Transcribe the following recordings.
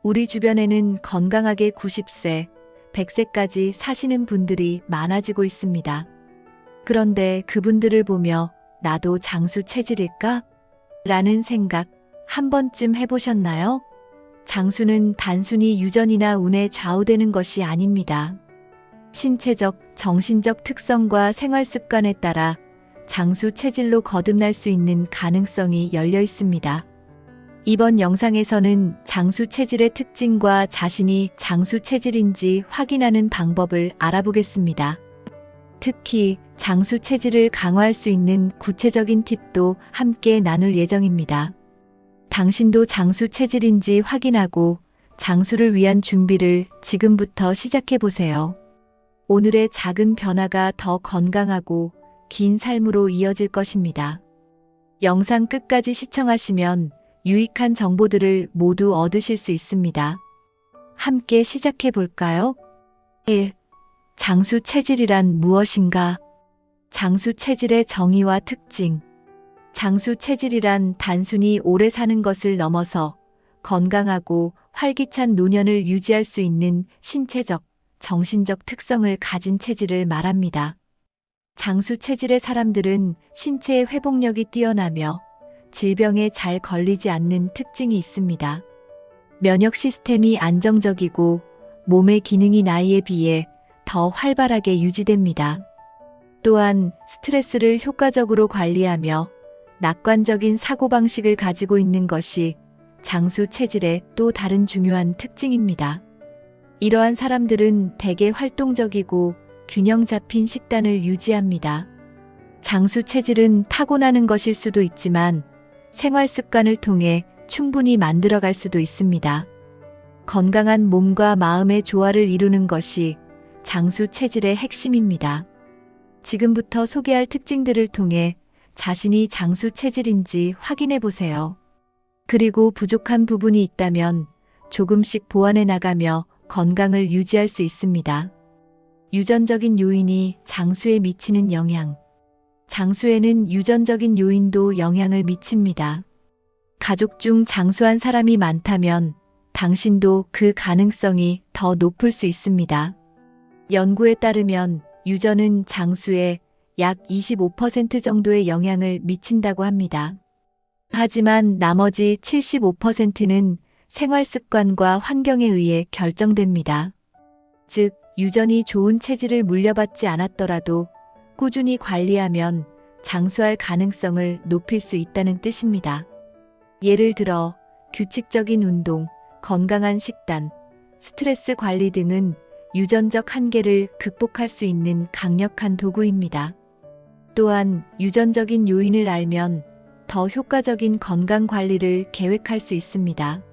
우리 주변에는 건강하게 90세, 100세까지 사시는 분들이 많아지고 있습니다. 그런데 그분들을 보며 나도 장수 체질일까? 라는 생각 한 번쯤 해보셨나요? 장수는 단순히 유전이나 운에 좌우되는 것이 아닙니다. 신체적, 정신적 특성과 생활 습관에 따라 장수 체질로 거듭날 수 있는 가능성이 열려 있습니다. 이번 영상에서는 장수 체질의 특징과 자신이 장수 체질인지 확인하는 방법을 알아보겠습니다. 특히 장수 체질을 강화할 수 있는 구체적인 팁도 함께 나눌 예정입니다. 당신도 장수 체질인지 확인하고 장수를 위한 준비를 지금부터 시작해 보세요. 오늘의 작은 변화가 더 건강하고 긴 삶으로 이어질 것입니다. 영상 끝까지 시청하시면 유익한 정보들을 모두 얻으실 수 있습니다. 함께 시작해 볼까요? 1. 장수 체질이란 무엇인가? 장수 체질의 정의와 특징. 장수 체질이란 단순히 오래 사는 것을 넘어서 건강하고 활기찬 노년을 유지할 수 있는 신체적, 정신적 특성을 가진 체질을 말합니다. 장수 체질의 사람들은 신체의 회복력이 뛰어나며 질병에 잘 걸리지 않는 특징이 있습니다. 면역 시스템이 안정적이고 몸의 기능이 나이에 비해 더 활발하게 유지됩니다. 또한 스트레스를 효과적으로 관리하며 낙관적인 사고방식을 가지고 있는 것이 장수 체질의 또 다른 중요한 특징입니다. 이러한 사람들은 대개 활동적이고 균형 잡힌 식단을 유지합니다. 장수 체질은 타고나는 것일 수도 있지만 생활 습관을 통해 충분히 만들어갈 수도 있습니다. 건강한 몸과 마음의 조화를 이루는 것이 장수 체질의 핵심입니다. 지금부터 소개할 특징들을 통해 자신이 장수 체질인지 확인해 보세요. 그리고 부족한 부분이 있다면 조금씩 보완해 나가며 건강을 유지할 수 있습니다. 유전적인 요인이 장수에 미치는 영향. 장수에는 유전적인 요인도 영향을 미칩니다. 가족 중 장수한 사람이 많다면 당신도 그 가능성이 더 높을 수 있습니다. 연구에 따르면 유전은 장수에 약 25% 정도의 영향을 미친다고 합니다. 하지만 나머지 75%는 생활 습관과 환경에 의해 결정됩니다. 즉, 유전이 좋은 체질을 물려받지 않았더라도 꾸준히 관리하면 장수할 가능성을 높일 수 있다는 뜻입니다. 예를 들어 규칙적인 운동, 건강한 식단, 스트레스 관리 등은 유전적 한계를 극복할 수 있는 강력한 도구입니다. 또한 유전적인 요인을 알면 더 효과적인 건강 관리를 계획할 수 있습니다.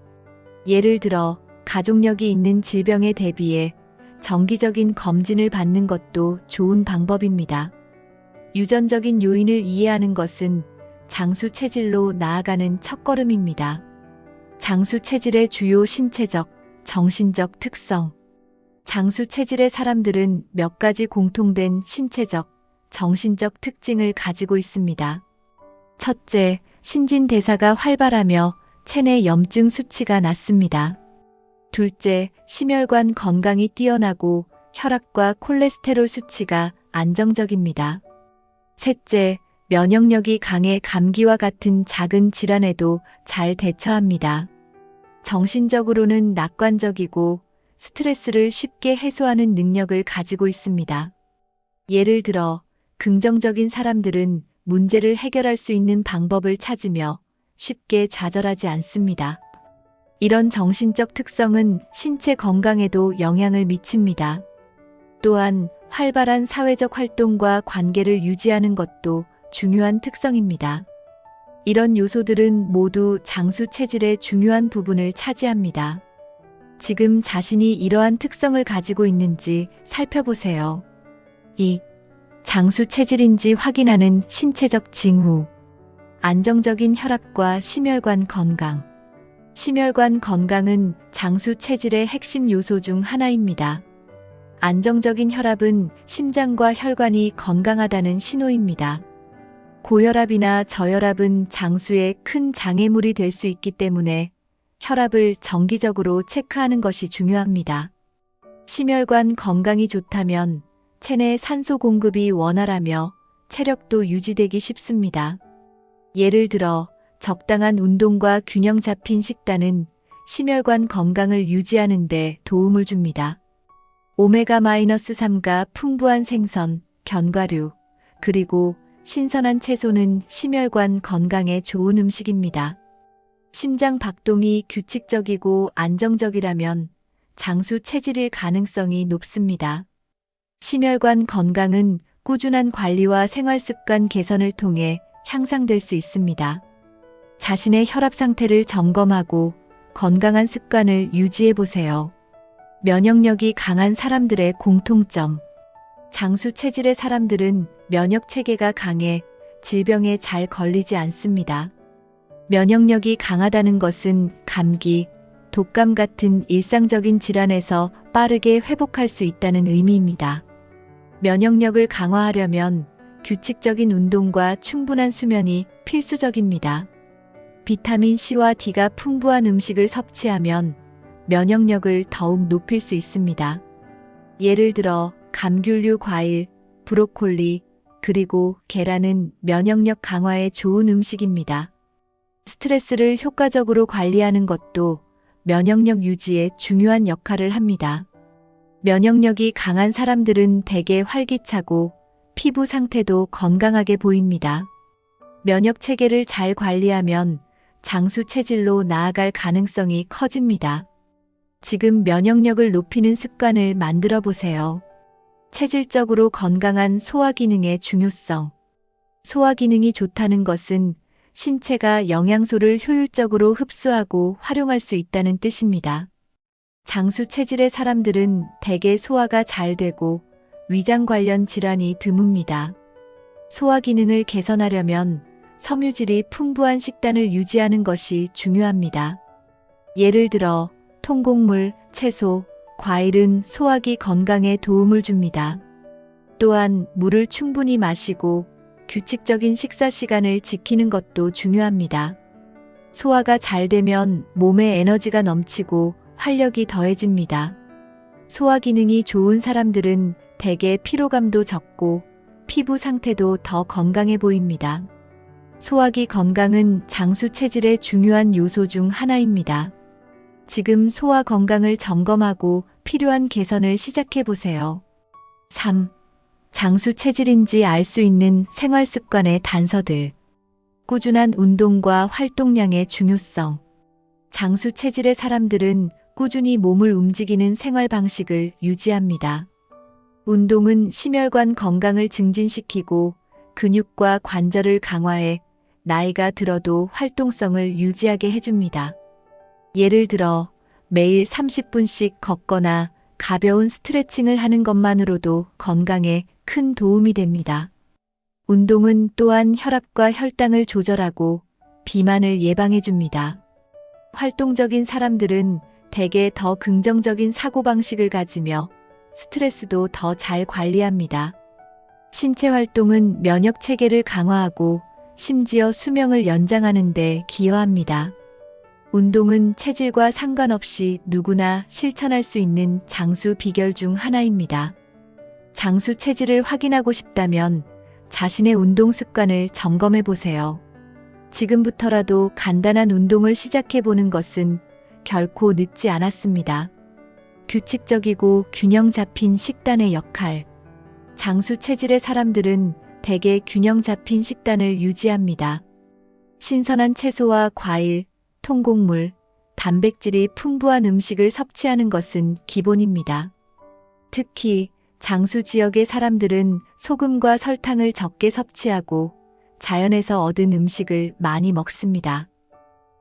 예를 들어 가족력이 있는 질병에 대비해 정기적인 검진을 받는 것도 좋은 방법입니다. 유전적인 요인을 이해하는 것은 장수 체질로 나아가는 첫걸음입니다. 장수 체질의 주요 신체적, 정신적 특성. 장수 체질의 사람들은 몇 가지 공통된 신체적, 정신적 특징을 가지고 있습니다. 첫째, 신진대사가 활발하며 체내 염증 수치가 낮습니다. 둘째, 심혈관 건강이 뛰어나고 혈압과 콜레스테롤 수치가 안정적입니다. 셋째, 면역력이 강해 감기와 같은 작은 질환에도 잘 대처합니다. 정신적으로는 낙관적이고 스트레스를 쉽게 해소하는 능력을 가지고 있습니다. 예를 들어 긍정적인 사람들은 문제를 해결할 수 있는 방법을 찾으며 쉽게 좌절하지 않습니다. 이런 정신적 특성은 신체 건강에도 영향을 미칩니다. 또한 활발한 사회적 활동과 관계를 유지하는 것도 중요한 특성입니다. 이런 요소들은 모두 장수 체질의 중요한 부분을 차지합니다. 지금 자신이 이러한 특성을 가지고 있는지 살펴보세요. 2. 장수 체질인지 확인하는 신체적 징후. 안정적인 혈압과 심혈관 건강. 심혈관 건강은 장수 체질의 핵심 요소 중 하나입니다. 안정적인 혈압은 심장과 혈관이 건강하다는 신호입니다. 고혈압이나 저혈압은 장수에 큰 장애물이 될 수 있기 때문에 혈압을 정기적으로 체크하는 것이 중요합니다. 심혈관 건강이 좋다면 체내 산소 공급이 원활하며 체력도 유지되기 쉽습니다. 예를 들어 적당한 운동과 균형 잡힌 식단은 심혈관 건강을 유지하는 데 도움을 줍니다. 오메가-3가 풍부한 생선, 견과류, 그리고 신선한 채소는 심혈관 건강에 좋은 음식입니다. 심장 박동이 규칙적이고 안정적이라면 장수 체질일 가능성이 높습니다. 심혈관 건강은 꾸준한 관리와 생활 습관 개선을 통해 향상될 수 있습니다. 자신의 혈압 상태를 점검하고 건강한 습관을 유지해 보세요. 면역력이 강한 사람들의 공통점. 장수 체질의 사람들은 면역 체계가 강해 질병에 잘 걸리지 않습니다. 면역력이 강하다는 것은 감기, 독감 같은 일상적인 질환에서 빠르게 회복할 수 있다는 의미입니다. 면역력을 강화하려면 규칙적인 운동과 충분한 수면이 필수적입니다. 비타민 C와 D가 풍부한 음식을 섭취하면 면역력을 더욱 높일 수 있습니다. 예를 들어 감귤류 과일, 브로콜리, 그리고 계란은 면역력 강화에 좋은 음식입니다. 스트레스를 효과적으로 관리하는 것도 면역력 유지에 중요한 역할을 합니다. 면역력이 강한 사람들은 대개 활기차고 피부 상태도 건강하게 보입니다. 면역 체계를 잘 관리하면 장수 체질로 나아갈 가능성이 커집니다. 지금 면역력을 높이는 습관을 만들어 보세요. 체질적으로 건강한 소화 기능의 중요성. 소화 기능이 좋다는 것은 신체가 영양소를 효율적으로 흡수하고 활용할 수 있다는 뜻입니다. 장수 체질의 사람들은 대개 소화가 잘 되고 위장 관련 질환이 드뭅니다. 소화 기능을 개선하려면 섬유질이 풍부한 식단을 유지하는 것이 중요합니다. 예를 들어 통곡물, 채소, 과일은 소화기 건강에 도움을 줍니다. 또한 물을 충분히 마시고 규칙적인 식사 시간을 지키는 것도 중요합니다. 소화가 잘 되면 몸에 에너지가 넘치고 활력이 더해집니다. 소화 기능이 좋은 사람들은 대개 피로감도 적고 피부 상태도 더 건강해 보입니다. 소화기 건강은 장수 체질의 중요한 요소 중 하나입니다. 지금 소화 건강을 점검하고 필요한 개선을 시작해 보세요. 3. 장수 체질인지 알 수 있는 생활 습관의 단서들. 꾸준한 운동과 활동량의 중요성. 장수 체질의 사람들은 꾸준히 몸을 움직이는 생활 방식을 유지합니다. 운동은 심혈관 건강을 증진시키고 근육과 관절을 강화해 나이가 들어도 활동성을 유지하게 해줍니다. 예를 들어 매일 30분씩 걷거나 가벼운 스트레칭을 하는 것만으로도 건강에 큰 도움이 됩니다. 운동은 또한 혈압과 혈당을 조절하고 비만을 예방해 줍니다. 활동적인 사람들은 대개 더 긍정적인 사고방식을 가지며 스트레스도 더 잘 관리합니다. 신체 활동은 면역 체계를 강화하고 심지어 수명을 연장하는 데 기여합니다. 운동은 체질과 상관없이 누구나 실천할 수 있는 장수 비결 중 하나입니다. 장수 체질을 확인하고 싶다면 자신의 운동 습관을 점검해 보세요. 지금부터라도 간단한 운동을 시작해 보는 것은 결코 늦지 않았습니다. 규칙적이고 균형 잡힌 식단의 역할. 장수 체질의 사람들은 대개 균형 잡힌 식단을 유지합니다. 신선한 채소와 과일, 통곡물, 단백질이 풍부한 음식을 섭취하는 것은 기본입니다. 특히 장수 지역의 사람들은 소금과 설탕을 적게 섭취하고 자연에서 얻은 음식을 많이 먹습니다.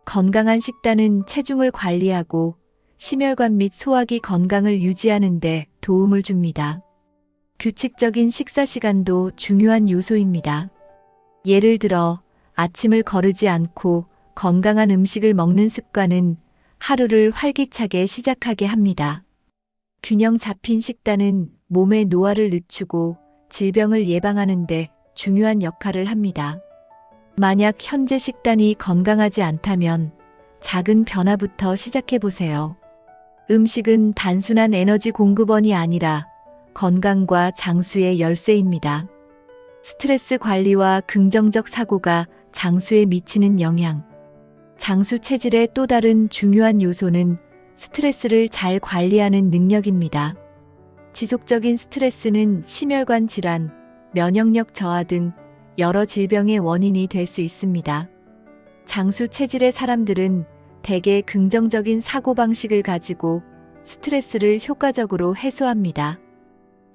건강한 식단은 체중을 관리하고 심혈관 및 소화기 건강을 유지하는 데 도움을 줍니다. 규칙적인 식사 시간도 중요한 요소입니다. 예를 들어 아침을 거르지 않고 건강한 음식을 먹는 습관은 하루를 활기차게 시작하게 합니다. 균형 잡힌 식단은 몸의 노화를 늦추고 질병을 예방하는 데 중요한 역할을 합니다. 만약 현재 식단이 건강하지 않다면 작은 변화부터 시작해 보세요. 음식은 단순한 에너지 공급원이 아니라 건강과 장수의 열쇠입니다. 스트레스 관리와 긍정적 사고가 장수에 미치는 영향. 장수 체질의 또 다른 중요한 요소는 스트레스를 잘 관리하는 능력입니다. 지속적인 스트레스는 심혈관 질환, 면역력 저하 등 여러 질병의 원인이 될 수 있습니다. 장수 체질의 사람들은 대개 긍정적인 사고방식을 가지고 스트레스를 효과적으로 해소합니다.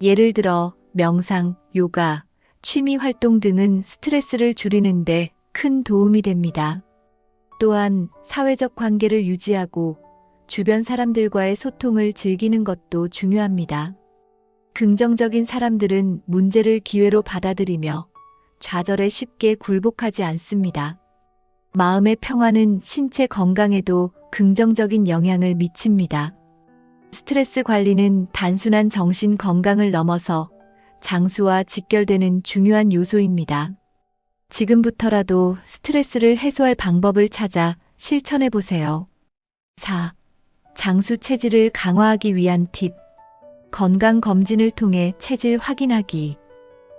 예를 들어 명상, 요가, 취미 활동 등은 스트레스를 줄이는데 큰 도움이 됩니다. 또한 사회적 관계를 유지하고 주변 사람들과의 소통을 즐기는 것도 중요합니다. 긍정적인 사람들은 문제를 기회로 받아들이며 좌절에 쉽게 굴복하지 않습니다. 마음의 평화는 신체 건강에도 긍정적인 영향을 미칩니다. 스트레스 관리는 단순한 정신 건강을 넘어서 장수와 직결되는 중요한 요소입니다. 지금부터라도 스트레스를 해소할 방법을 찾아 실천해 보세요. 4. 장수 체질을 강화하기 위한 팁. 건강검진을 통해 체질 확인하기.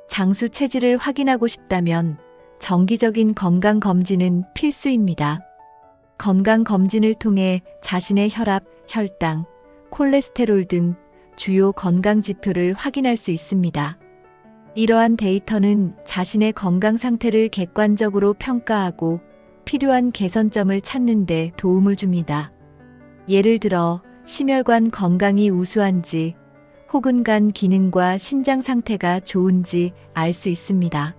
장수 체질을 확인하고 싶다면 정기적인 건강검진은 필수입니다. 건강검진을 통해 자신의 혈압, 혈당, 콜레스테롤 등 주요 건강 지표를 확인할 수 있습니다. 이러한 데이터는 자신의 건강 상태를 객관적으로 평가하고 필요한 개선점을 찾는 데 도움을 줍니다. 예를 들어 심혈관 건강이 우수한지 혹은 간 기능과 신장 상태가 좋은지 알 수 있습니다.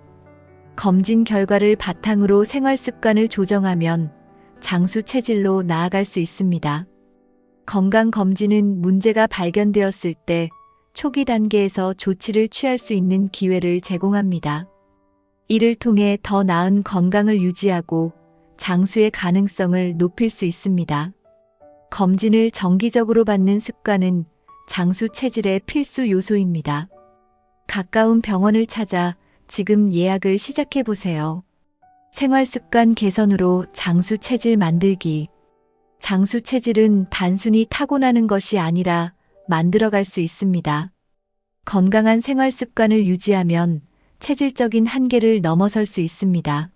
검진 결과를 바탕으로 생활 습관을 조정하면 장수 체질로 나아갈 수 있습니다. 건강검진은 문제가 발견되었을 때 초기 단계에서 조치를 취할 수 있는 기회를 제공합니다. 이를 통해 더 나은 건강을 유지하고 장수의 가능성을 높일 수 있습니다. 검진을 정기적으로 받는 습관은 장수 체질의 필수 요소입니다. 가까운 병원을 찾아 지금 예약을 시작해 보세요. 생활 습관 개선으로 장수 체질 만들기. 장수 체질은 단순히 타고나는 것이 아니라 만들어갈 수 있습니다. 건강한 생활 습관을 유지하면 체질적인 한계를 넘어설 수 있습니다.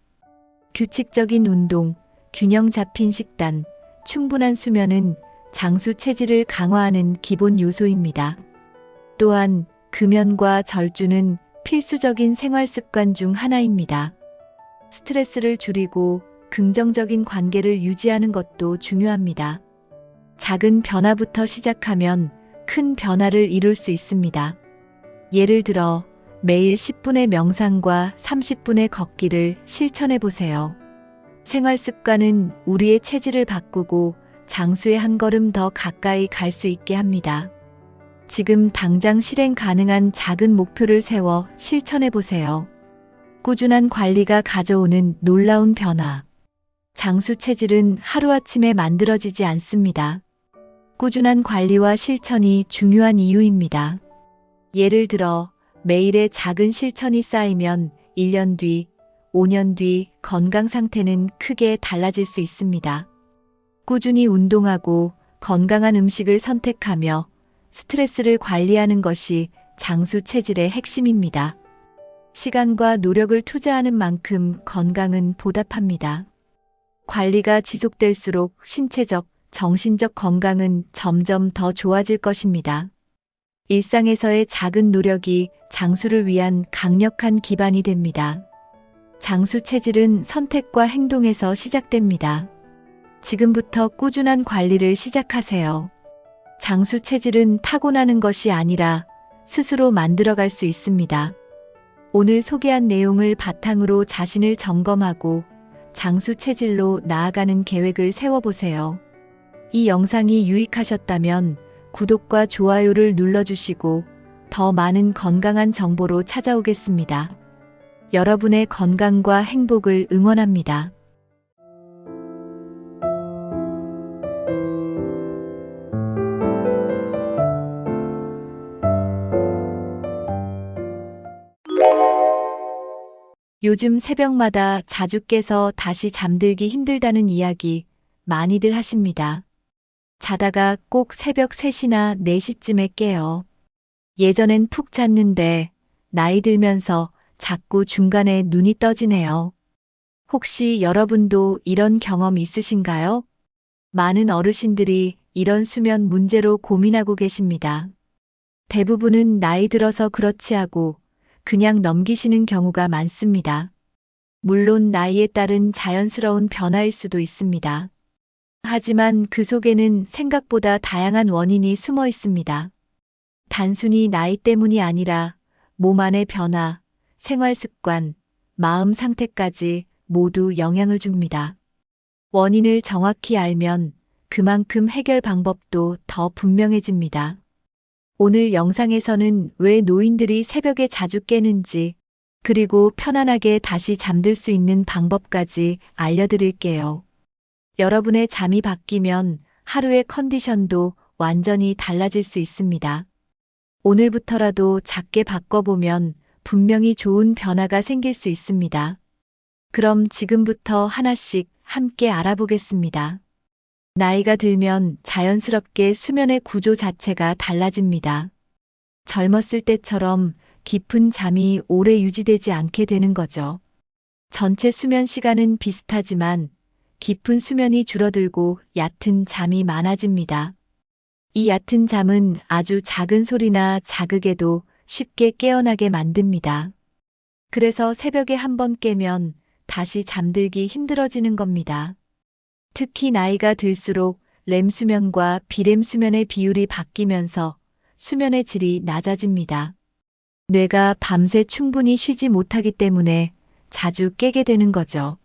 규칙적인 운동, 균형 잡힌 식단, 충분한 수면은 장수 체질을 강화하는 기본 요소입니다. 또한 금연과 절주는 필수적인 생활 습관 중 하나입니다. 스트레스를 줄이고 긍정적인 관계를 유지하는 것도 중요합니다. 작은 변화부터 시작하면 큰 변화를 이룰 수 있습니다. 예를 들어 매일 10분의 명상과 30분의 걷기를 실천해 보세요. 생활 습관은 우리의 체질을 바꾸고 장수에 한 걸음 더 가까이 갈 수 있게 합니다. 지금 당장 실행 가능한 작은 목표를 세워 실천해 보세요. 꾸준한 관리가 가져오는 놀라운 변화. 장수 체질은 하루아침에 만들어지지 않습니다. 꾸준한 관리와 실천이 중요한 이유입니다. 예를 들어 매일의 작은 실천이 쌓이면 1년 뒤, 5년 뒤 건강 상태는 크게 달라질 수 있습니다. 꾸준히 운동하고 건강한 음식을 선택하며 스트레스를 관리하는 것이 장수 체질의 핵심입니다. 시간과 노력을 투자하는 만큼 건강은 보답합니다. 관리가 지속될수록 신체적, 정신적 건강은 점점 더 좋아질 것입니다. 일상에서의 작은 노력이 장수를 위한 강력한 기반이 됩니다. 장수 체질은 선택과 행동에서 시작됩니다. 지금부터 꾸준한 관리를 시작하세요. 장수 체질은 타고나는 것이 아니라 스스로 만들어갈 수 있습니다. 오늘 소개한 내용을 바탕으로 자신을 점검하고 장수 체질로 나아가는 계획을 세워보세요. 이 영상이 유익하셨다면 구독과 좋아요를 눌러주시고 더 많은 건강한 정보로 찾아오겠습니다. 여러분의 건강과 행복을 응원합니다. 요즘 새벽마다 자주 깨서 다시 잠들기 힘들다는 이야기 많이들 하십니다. 자다가 꼭 새벽 3시나 4시쯤에 깨요. 예전엔 푹 잤는데 나이 들면서 자꾸 중간에 눈이 떠지네요. 혹시 여러분도 이런 경험 있으신가요? 많은 어르신들이 이런 수면 문제로 고민하고 계십니다. 대부분은 나이 들어서 그렇지 하고 그냥 넘기시는 경우가 많습니다. 물론 나이에 따른 자연스러운 변화일 수도 있습니다. 하지만 그 속에는 생각보다 다양한 원인이 숨어 있습니다. 단순히 나이 때문이 아니라 몸 안의 변화, 생활 습관, 마음 상태까지 모두 영향을 줍니다. 원인을 정확히 알면 그만큼 해결 방법도 더 분명해집니다. 오늘 영상에서는 왜 노인들이 새벽에 자주 깨는지, 그리고 편안하게 다시 잠들 수 있는 방법까지 알려드릴게요. 여러분의 잠이 바뀌면 하루의 컨디션도 완전히 달라질 수 있습니다. 오늘부터라도 작게 바꿔보면 분명히 좋은 변화가 생길 수 있습니다. 그럼 지금부터 하나씩 함께 알아보겠습니다. 나이가 들면 자연스럽게 수면의 구조 자체가 달라집니다. 젊었을 때처럼 깊은 잠이 오래 유지되지 않게 되는 거죠. 전체 수면 시간은 비슷하지만 깊은 수면이 줄어들고 얕은 잠이 많아집니다. 이 얕은 잠은 아주 작은 소리나 자극에도 쉽게 깨어나게 만듭니다. 그래서 새벽에 한번 깨면 다시 잠들기 힘들어지는 겁니다. 특히 나이가 들수록 렘 수면과 비렘 수면의 비율이 바뀌면서 수면의 질이 낮아집니다. 뇌가 밤새 충분히 쉬지 못하기 때문에 자주 깨게 되는 거죠.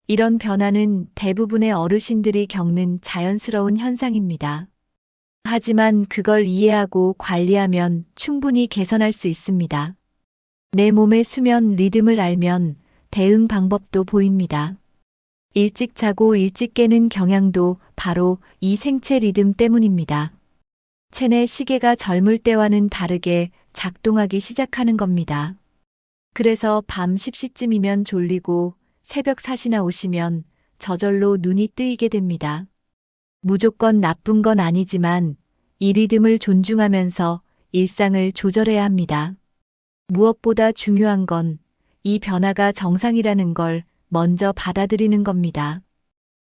이런 변화는 대부분의 어르신들이 겪는 자연스러운 현상입니다. 하지만 그걸 이해하고 관리하면 충분히 개선할 수 있습니다. 내 몸의 수면 리듬을 알면 대응 방법도 보입니다. 일찍 자고 일찍 깨는 경향도 바로 이 생체 리듬 때문입니다. 체내 시계가 젊을 때와는 다르게 작동하기 시작하는 겁니다. 그래서 밤 10시쯤이면 졸리고 새벽 4시나 오시면 저절로 눈이 뜨이게 됩니다. 무조건 나쁜 건 아니지만 이 리듬을 존중하면서 일상을 조절해야 합니다. 무엇보다 중요한 건 이 변화가 정상이라는 걸 먼저 받아들이는 겁니다.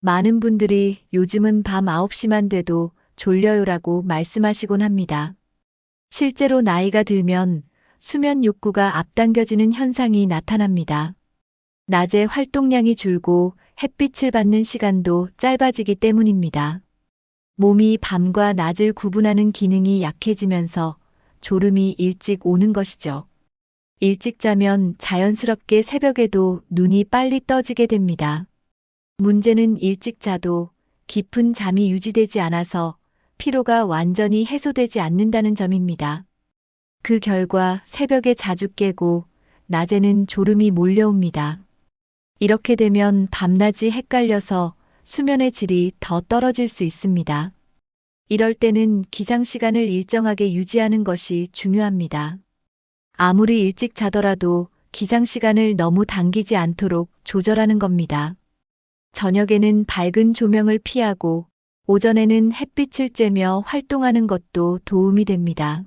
많은 분들이 요즘은 밤 9시만 돼도 졸려요라고 말씀하시곤 합니다. 실제로 나이가 들면 수면 욕구가 앞당겨지는 현상이 나타납니다. 낮에 활동량이 줄고 햇빛을 받는 시간도 짧아지기 때문입니다. 몸이 밤과 낮을 구분하는 기능이 약해지면서 졸음이 일찍 오는 것이죠. 일찍 자면 자연스럽게 새벽에도 눈이 빨리 떠지게 됩니다. 문제는 일찍 자도 깊은 잠이 유지되지 않아서 피로가 완전히 해소되지 않는다는 점입니다. 그 결과 새벽에 자주 깨고 낮에는 졸음이 몰려옵니다. 이렇게 되면 밤낮이 헷갈려서 수면의 질이 더 떨어질 수 있습니다. 이럴 때는 기상 시간을 일정하게 유지하는 것이 중요합니다. 아무리 일찍 자더라도 기상 시간을 너무 당기지 않도록 조절하는 겁니다. 저녁에는 밝은 조명을 피하고 오전에는 햇빛을 쬐며 활동하는 것도 도움이 됩니다.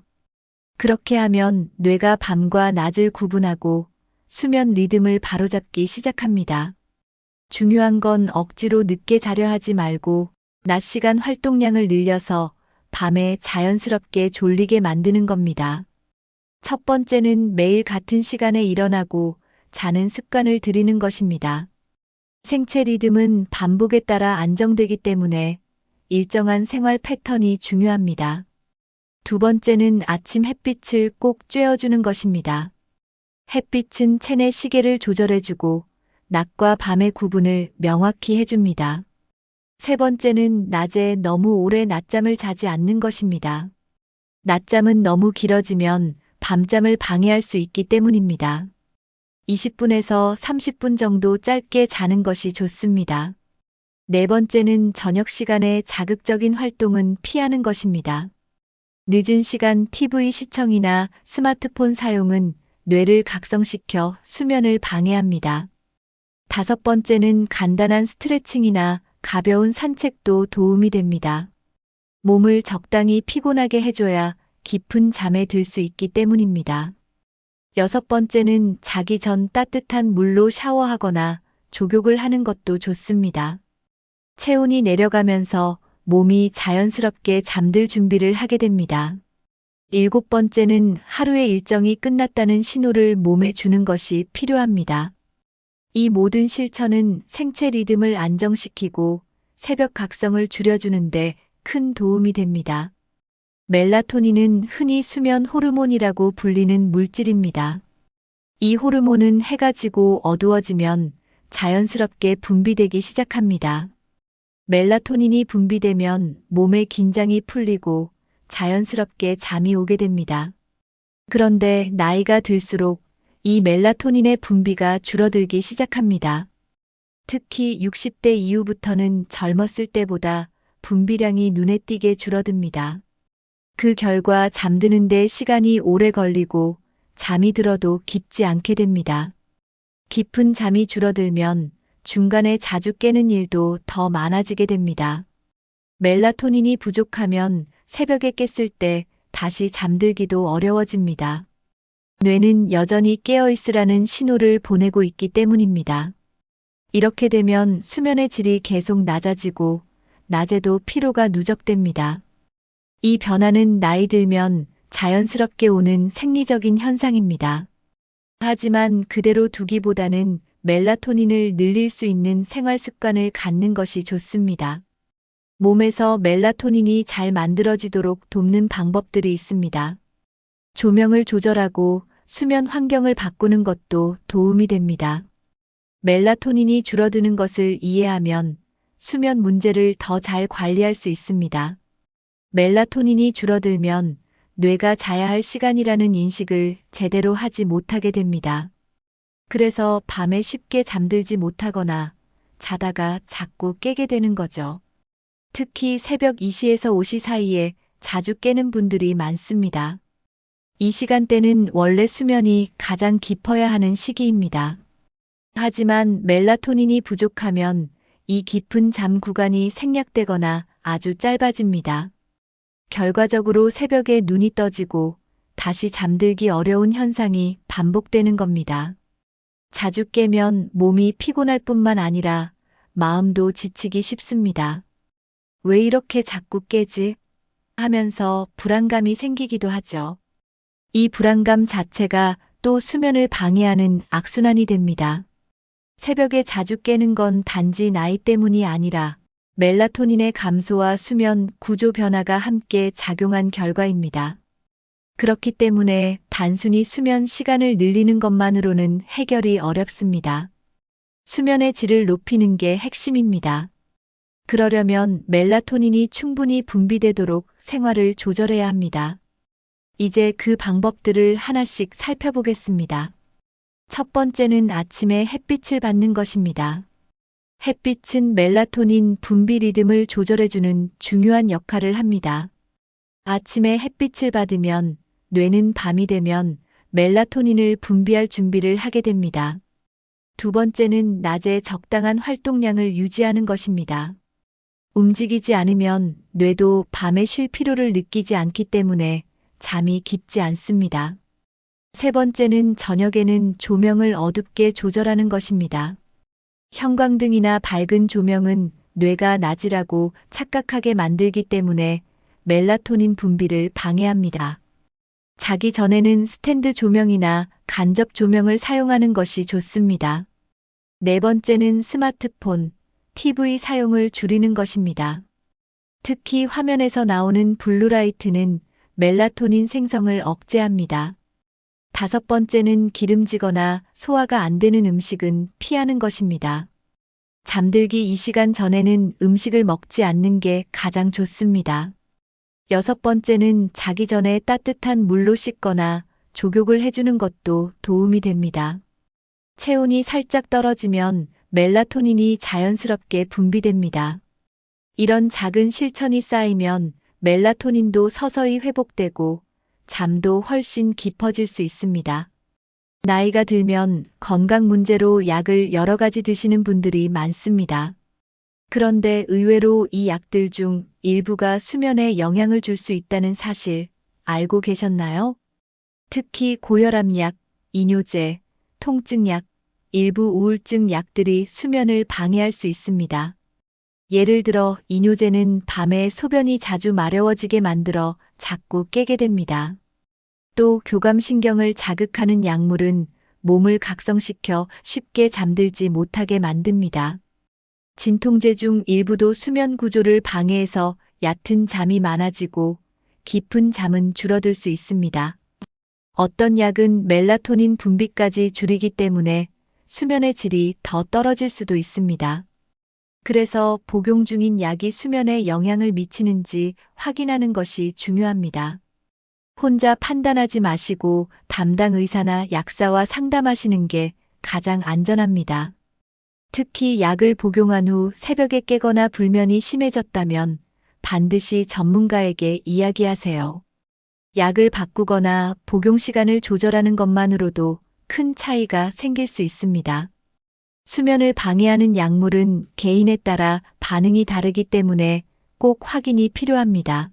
그렇게 하면 뇌가 밤과 낮을 구분하고 수면 리듬을 바로잡기 시작합니다. 중요한 건 억지로 늦게 자려 하지 말고 낮 시간 활동량을 늘려서 밤에 자연스럽게 졸리게 만드는 겁니다. 첫 번째는 매일 같은 시간에 일어나고 자는 습관을 들이는 것입니다. 생체 리듬은 반복에 따라 안정되기 때문에 일정한 생활 패턴이 중요합니다. 두 번째는 아침 햇빛을 꼭 쬐어주는 것입니다. 햇빛은 체내 시계를 조절해주고 낮과 밤의 구분을 명확히 해줍니다. 세 번째는 낮에 너무 오래 낮잠을 자지 않는 것입니다. 낮잠은 너무 길어지면 밤잠을 방해할 수 있기 때문입니다. 20분에서 30분 정도 짧게 자는 것이 좋습니다. 네 번째는 저녁 시간에 자극적인 활동은 피하는 것입니다. 늦은 시간 TV 시청이나 스마트폰 사용은 뇌를 각성시켜 수면을 방해합니다. 다섯 번째는 간단한 스트레칭이나 가벼운 산책도 도움이 됩니다. 몸을 적당히 피곤하게 해줘야 깊은 잠에 들 수 있기 때문입니다. 여섯 번째는 자기 전 따뜻한 물로 샤워하거나 족욕을 하는 것도 좋습니다. 체온이 내려가면서 몸이 자연스럽게 잠들 준비를 하게 됩니다. 일곱 번째는 하루의 일정이 끝났다는 신호를 몸에 주는 것이 필요합니다. 이 모든 실천은 생체 리듬을 안정시키고 새벽 각성을 줄여주는데 큰 도움이 됩니다. 멜라토닌은 흔히 수면 호르몬이라고 불리는 물질입니다. 이 호르몬은 해가 지고 어두워지면 자연스럽게 분비되기 시작합니다. 멜라토닌이 분비되면 몸의 긴장이 풀리고 자연스럽게 잠이 오게 됩니다. 그런데 나이가 들수록 이 멜라토닌의 분비가 줄어들기 시작합니다. 특히 60대 이후부터는 젊었을 때보다 분비량이 눈에 띄게 줄어듭니다. 그 결과 잠드는 데 시간이 오래 걸리고 잠이 들어도 깊지 않게 됩니다. 깊은 잠이 줄어들면 중간에 자주 깨는 일도 더 많아지게 됩니다. 멜라토닌이 부족하면 새벽에 깼을 때 다시 잠들기도 어려워집니다. 뇌는 여전히 깨어 있으라는 신호를 보내고 있기 때문입니다. 이렇게 되면 수면의 질이 계속 낮아지고 낮에도 피로가 누적됩니다. 이 변화는 나이 들면 자연스럽게 오는 생리적인 현상입니다. 하지만 그대로 두기보다는 멜라토닌을 늘릴 수 있는 생활 습관을 갖는 것이 좋습니다. 몸에서 멜라토닌이 잘 만들어지도록 돕는 방법들이 있습니다. 조명을 조절하고 수면 환경을 바꾸는 것도 도움이 됩니다. 멜라토닌이 줄어드는 것을 이해하면 수면 문제를 더 잘 관리할 수 있습니다. 멜라토닌이 줄어들면 뇌가 자야 할 시간이라는 인식을 제대로 하지 못하게 됩니다. 그래서 밤에 쉽게 잠들지 못하거나 자다가 자꾸 깨게 되는 거죠. 특히 새벽 2시에서 5시 사이에 자주 깨는 분들이 많습니다. 이 시간대는 원래 수면이 가장 깊어야 하는 시기입니다. 하지만 멜라토닌이 부족하면 이 깊은 잠 구간이 생략되거나 아주 짧아집니다. 결과적으로 새벽에 눈이 떠지고 다시 잠들기 어려운 현상이 반복되는 겁니다. 자주 깨면 몸이 피곤할 뿐만 아니라 마음도 지치기 쉽습니다. 왜 이렇게 자꾸 깨지? 하면서 불안감이 생기기도 하죠. 이 불안감 자체가 또 수면을 방해하는 악순환이 됩니다. 새벽에 자주 깨는 건 단지 나이 때문이 아니라 멜라토닌의 감소와 수면 구조 변화가 함께 작용한 결과입니다. 그렇기 때문에 단순히 수면 시간을 늘리는 것만으로는 해결이 어렵습니다. 수면의 질을 높이는 게 핵심입니다. 그러려면 멜라토닌이 충분히 분비되도록 생활을 조절해야 합니다. 이제 그 방법들을 하나씩 살펴보겠습니다. 첫 번째는 아침에 햇빛을 받는 것입니다. 햇빛은 멜라토닌 분비 리듬을 조절해주는 중요한 역할을 합니다. 아침에 햇빛을 받으면 뇌는 밤이 되면 멜라토닌을 분비할 준비를 하게 됩니다. 두 번째는 낮에 적당한 활동량을 유지하는 것입니다. 움직이지 않으면 뇌도 밤에 쉴 필요를 느끼지 않기 때문에 잠이 깊지 않습니다. 세 번째는 저녁에는 조명을 어둡게 조절하는 것입니다. 형광등이나 밝은 조명은 뇌가 낮이라고 착각하게 만들기 때문에 멜라토닌 분비를 방해합니다. 자기 전에는 스탠드 조명이나 간접 조명을 사용하는 것이 좋습니다. 네 번째는 스마트폰, TV 사용을 줄이는 것입니다. 특히 화면에서 나오는 블루라이트는 멜라토닌 생성을 억제합니다. 다섯 번째는 기름지거나 소화가 안 되는 음식은 피하는 것입니다. 잠들기 2시간 전에는 음식을 먹지 않는 게 가장 좋습니다. 여섯 번째는 자기 전에 따뜻한 물로 씻거나 족욕을 해주는 것도 도움이 됩니다. 체온이 살짝 떨어지면 멜라토닌이 자연스럽게 분비됩니다. 이런 작은 실천이 쌓이면 멜라토닌도 서서히 회복되고 잠도 훨씬 깊어질 수 있습니다. 나이가 들면 건강 문제로 약을 여러 가지 드시는 분들이 많습니다. 그런데 의외로 이 약들 중 일부가 수면에 영향을 줄 수 있다는 사실 알고 계셨나요? 특히 고혈압약, 이뇨제, 통증약, 일부 우울증 약들이 수면을 방해할 수 있습니다. 예를 들어 이뇨제는 밤에 소변이 자주 마려워지게 만들어 자꾸 깨게 됩니다. 또 교감신경을 자극하는 약물은 몸을 각성시켜 쉽게 잠들지 못하게 만듭니다. 진통제 중 일부도 수면 구조를 방해해서 얕은 잠이 많아지고 깊은 잠은 줄어들 수 있습니다. 어떤 약은 멜라토닌 분비까지 줄이기 때문에 수면의 질이 더 떨어질 수도 있습니다. 그래서 복용 중인 약이 수면에 영향을 미치는지 확인하는 것이 중요합니다. 혼자 판단하지 마시고 담당 의사나 약사와 상담하시는 게 가장 안전합니다. 특히 약을 복용한 후 새벽에 깨거나 불면이 심해졌다면 반드시 전문가에게 이야기하세요. 약을 바꾸거나 복용 시간을 조절하는 것만으로도 큰 차이가 생길 수 있습니다. 수면을 방해하는 약물은 개인에 따라 반응이 다르기 때문에 꼭 확인이 필요합니다.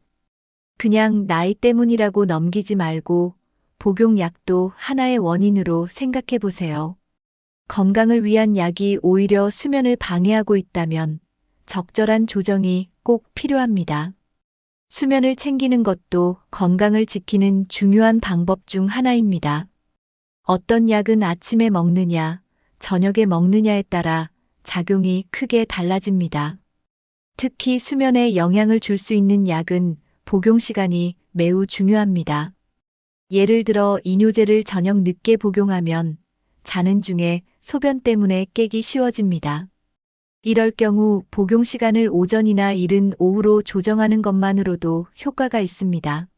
그냥 나이 때문이라고 넘기지 말고 복용약도 하나의 원인으로 생각해 보세요. 건강을 위한 약이 오히려 수면을 방해하고 있다면 적절한 조정이 꼭 필요합니다. 수면을 챙기는 것도 건강을 지키는 중요한 방법 중 하나입니다. 어떤 약은 아침에 먹느냐, 저녁에 먹느냐에 따라 작용이 크게 달라집니다. 특히 수면에 영향을 줄 수 있는 약은 복용 시간이 매우 중요합니다. 예를 들어 이뇨제를 저녁 늦게 복용하면 자는 중에 소변 때문에 깨기 쉬워집니다. 이럴 경우 복용 시간을 오전이나 이른 오후로 조정하는 것만으로도 효과가 있습니다.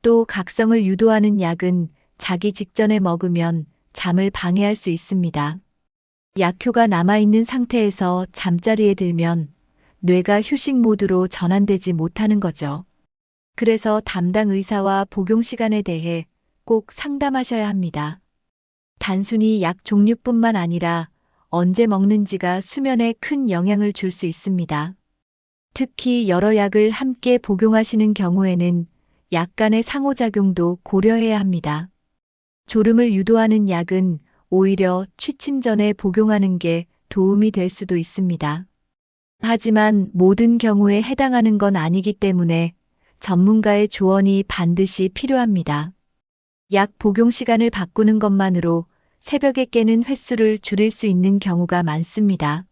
또 각성을 유도하는 약은 자기 직전에 먹으면 잠을 방해할 수 있습니다. 약효가 남아있는 상태에서 잠자리에 들면 뇌가 휴식 모드로 전환되지 못하는 거죠. 그래서 담당 의사와 복용 시간에 대해 꼭 상담하셔야 합니다. 단순히 약 종류뿐만 아니라 언제 먹는지가 수면에 큰 영향을 줄 수 있습니다. 특히 여러 약을 함께 복용하시는 경우에는 약 간의 상호작용도 고려해야 합니다. 졸음을 유도하는 약은 오히려 취침 전에 복용하는 게 도움이 될 수도 있습니다. 하지만 모든 경우에 해당하는 건 아니기 때문에 전문가의 조언이 반드시 필요합니다. 약 복용 시간을 바꾸는 것만으로 새벽에 깨는 횟수를 줄일 수 있는 경우가 많습니다.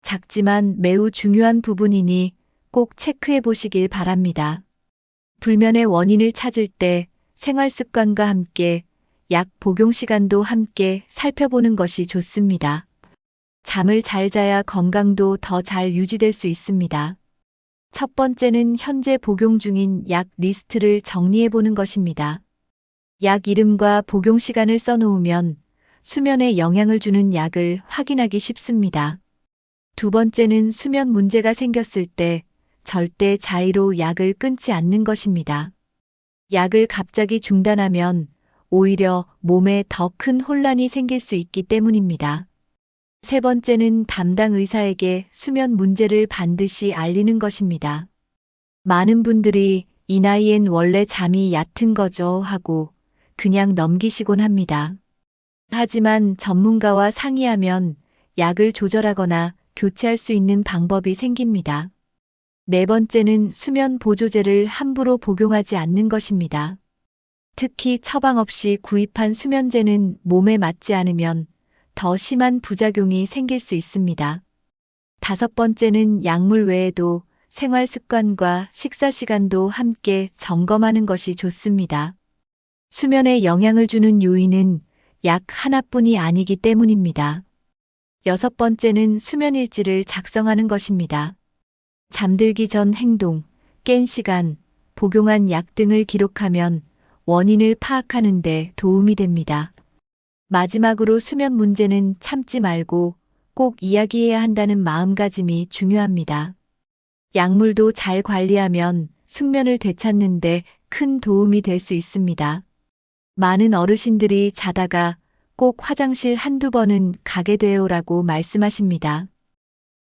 작지만 매우 중요한 부분이니 꼭 체크해 보시길 바랍니다. 불면의 원인을 찾을 때 생활 습관과 함께 약 복용 시간도 함께 살펴보는 것이 좋습니다. 잠을 잘 자야 건강도 더 잘 유지될 수 있습니다. 첫 번째는 현재 복용 중인 약 리스트를 정리해 보는 것입니다. 약 이름과 복용 시간을 써놓으면 수면에 영향을 주는 약을 확인하기 쉽습니다. 두 번째는 수면 문제가 생겼을 때 절대 자의로 약을 끊지 않는 것입니다. 약을 갑자기 중단하면 오히려 몸에 더 큰 혼란이 생길 수 있기 때문입니다. 세 번째는 담당 의사에게 수면 문제를 반드시 알리는 것입니다. 많은 분들이 이 나이엔 원래 잠이 얕은 거죠 하고 그냥 넘기시곤 합니다. 하지만 전문가와 상의하면 약을 조절하거나 교체할 수 있는 방법이 생깁니다. 네 번째는 수면 보조제를 함부로 복용하지 않는 것입니다. 특히 처방 없이 구입한 수면제는 몸에 맞지 않으면 더 심한 부작용이 생길 수 있습니다. 다섯 번째는 약물 외에도 생활 습관과 식사 시간도 함께 점검하는 것이 좋습니다. 수면에 영향을 주는 요인은 약 하나뿐이 아니기 때문입니다. 여섯 번째는 수면 일지를 작성하는 것입니다. 잠들기 전 행동, 깬 시간, 복용한 약 등을 기록하면 원인을 파악하는 데 도움이 됩니다. 마지막으로 수면 문제는 참지 말고 꼭 이야기해야 한다는 마음가짐이 중요합니다. 약물도 잘 관리하면 숙면을 되찾는 데 큰 도움이 될 수 있습니다. 많은 어르신들이 자다가 꼭 화장실 한두 번은 가게 돼요라고 말씀하십니다.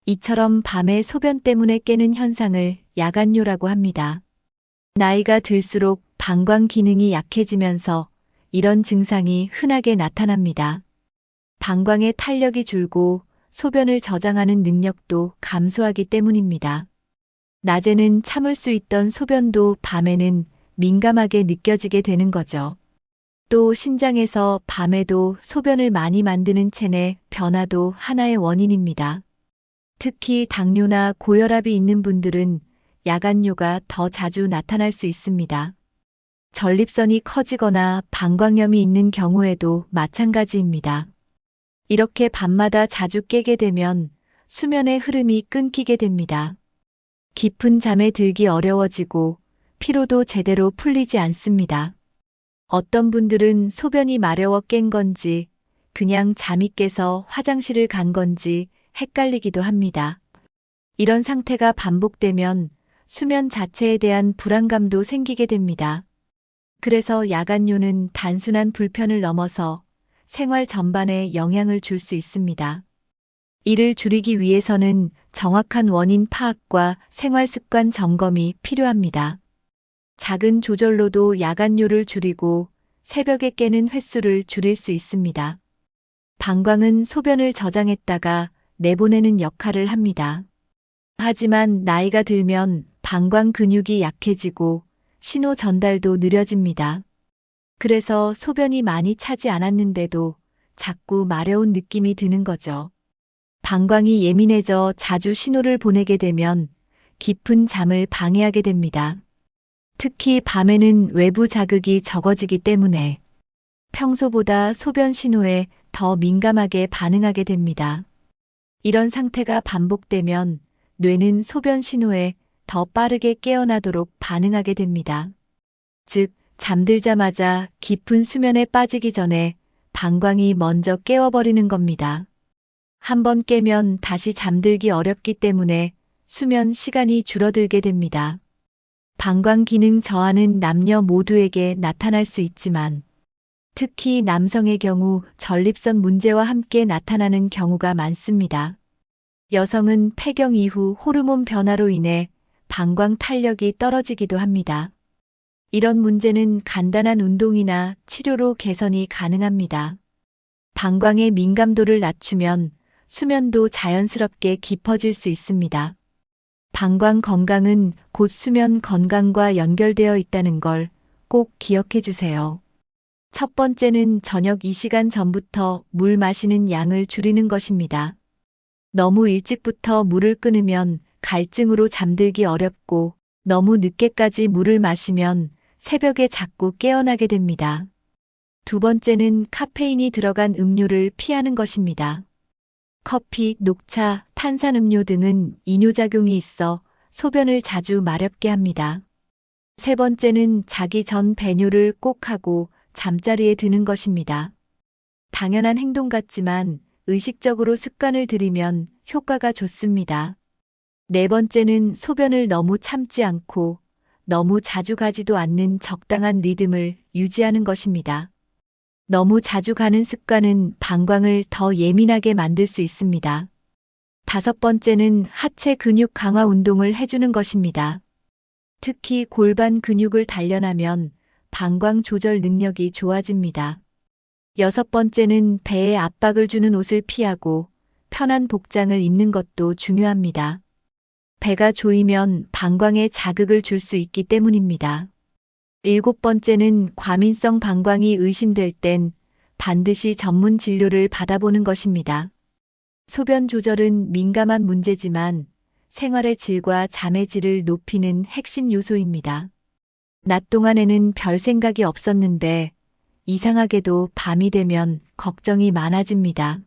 이처럼 밤에 소변 때문에 깨는 현상을 야간뇨라고 합니다. 나이가 들수록 방광 기능이 약해지면서 이런 증상이 흔하게 나타납니다. 방광의 탄력이 줄고 소변을 저장하는 능력도 감소하기 때문입니다. 낮에는 참을 수 있던 소변도 밤에는 민감하게 느껴지게 되는 거죠. 또 신장에서 밤에도 소변을 많이 만드는 체내 변화도 하나의 원인입니다. 특히 당뇨나 고혈압이 있는 분들은 야간뇨가 더 자주 나타날 수 있습니다. 전립선이 커지거나 방광염이 있는 경우에도 마찬가지입니다. 이렇게 밤마다 자주 깨게 되면 수면의 흐름이 끊기게 됩니다. 깊은 잠에 들기 어려워지고 피로도 제대로 풀리지 않습니다. 어떤 분들은 소변이 마려워 깬 건지 그냥 잠이 깨서 화장실을 간 건지 헷갈리기도 합니다. 이런 상태가 반복되면 수면 자체에 대한 불안감도 생기게 됩니다. 그래서 야간뇨는 단순한 불편을 넘어서 생활 전반에 영향을 줄 수 있습니다. 이를 줄이기 위해서는 정확한 원인 파악과 생활 습관 점검이 필요합니다. 작은 조절로도 야간뇨를 줄이고 새벽에 깨는 횟수를 줄일 수 있습니다. 방광은 소변을 저장했다가 내보내는 역할을 합니다. 하지만 나이가 들면 방광 근육이 약해지고 신호 전달도 느려집니다. 그래서 소변이 많이 차지 않았는데도 자꾸 마려운 느낌이 드는 거죠. 방광이 예민해져 자주 신호를 보내게 되면 깊은 잠을 방해하게 됩니다. 특히 밤에는 외부 자극이 적어지기 때문에 평소보다 소변 신호에 더 민감하게 반응하게 됩니다. 이런 상태가 반복되면 뇌는 소변 신호에 더 빠르게 깨어나도록 반응하게 됩니다. 즉, 잠들자마자 깊은 수면에 빠지기 전에 방광이 먼저 깨워버리는 겁니다. 한번 깨면 다시 잠들기 어렵기 때문에 수면 시간이 줄어들게 됩니다. 방광 기능 저하는 남녀 모두에게 나타날 수 있지만 특히 남성의 경우 전립선 문제와 함께 나타나는 경우가 많습니다. 여성은 폐경 이후 호르몬 변화로 인해 방광 탄력이 떨어지기도 합니다. 이런 문제는 간단한 운동이나 치료로 개선이 가능합니다. 방광의 민감도를 낮추면 수면도 자연스럽게 깊어질 수 있습니다. 방광 건강은 곧 수면 건강과 연결되어 있다는 걸 꼭 기억해 주세요. 첫 번째는 저녁 2시간 전부터 물 마시는 양을 줄이는 것입니다. 너무 일찍부터 물을 끊으면 갈증으로 잠들기 어렵고 너무 늦게까지 물을 마시면 새벽에 자꾸 깨어나게 됩니다. 두 번째는 카페인이 들어간 음료를 피하는 것입니다. 커피, 녹차, 탄산음료 등은 이뇨작용이 있어 소변을 자주 마렵게 합니다. 세 번째는 자기 전 배뇨를 꼭 하고 잠자리에 드는 것입니다. 당연한 행동 같지만 의식적으로 습관을 들이면 효과가 좋습니다. 네 번째는 소변을 너무 참지 않고 너무 자주 가지도 않는 적당한 리듬을 유지하는 것입니다. 너무 자주 가는 습관은 방광을 더 예민하게 만들 수 있습니다. 다섯 번째는 하체 근육 강화 운동을 해주는 것입니다. 특히 골반 근육을 단련하면 방광 조절 능력이 좋아집니다. 여섯 번째는 배에 압박을 주는 옷을 피하고 편한 복장을 입는 것도 중요합니다. 배가 조이면 방광에 자극을 줄 수 있기 때문입니다. 일곱 번째는 과민성 방광이 의심될 땐 반드시 전문 진료를 받아보는 것입니다. 소변 조절은 민감한 문제지만 생활의 질과 잠의 질을 높이는 핵심 요소입니다. 낮 동안에는 별 생각이 없었는데 이상하게도 밤이 되면 걱정이 많아집니다.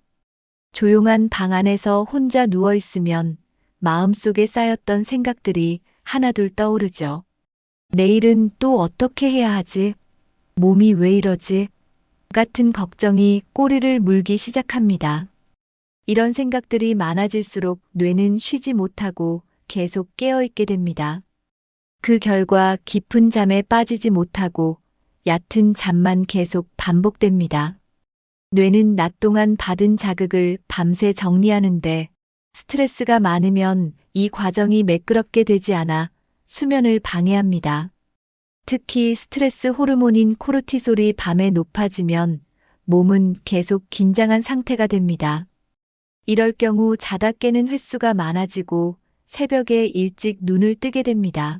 조용한 방 안에서 혼자 누워 있으면 마음속에 쌓였던 생각들이 하나둘 떠오르죠. 내일은 또 어떻게 해야 하지? 몸이 왜 이러지? 같은 걱정이 꼬리를 물기 시작합니다. 이런 생각들이 많아질수록 뇌는 쉬지 못하고 계속 깨어있게 됩니다. 그 결과 깊은 잠에 빠지지 못하고 얕은 잠만 계속 반복됩니다. 뇌는 낮 동안 받은 자극을 밤새 정리하는데 스트레스가 많으면 이 과정이 매끄럽게 되지 않아 수면을 방해합니다. 특히 스트레스 호르몬인 코르티솔이 밤에 높아지면 몸은 계속 긴장한 상태가 됩니다. 이럴 경우 자다 깨는 횟수가 많아지고 새벽에 일찍 눈을 뜨게 됩니다.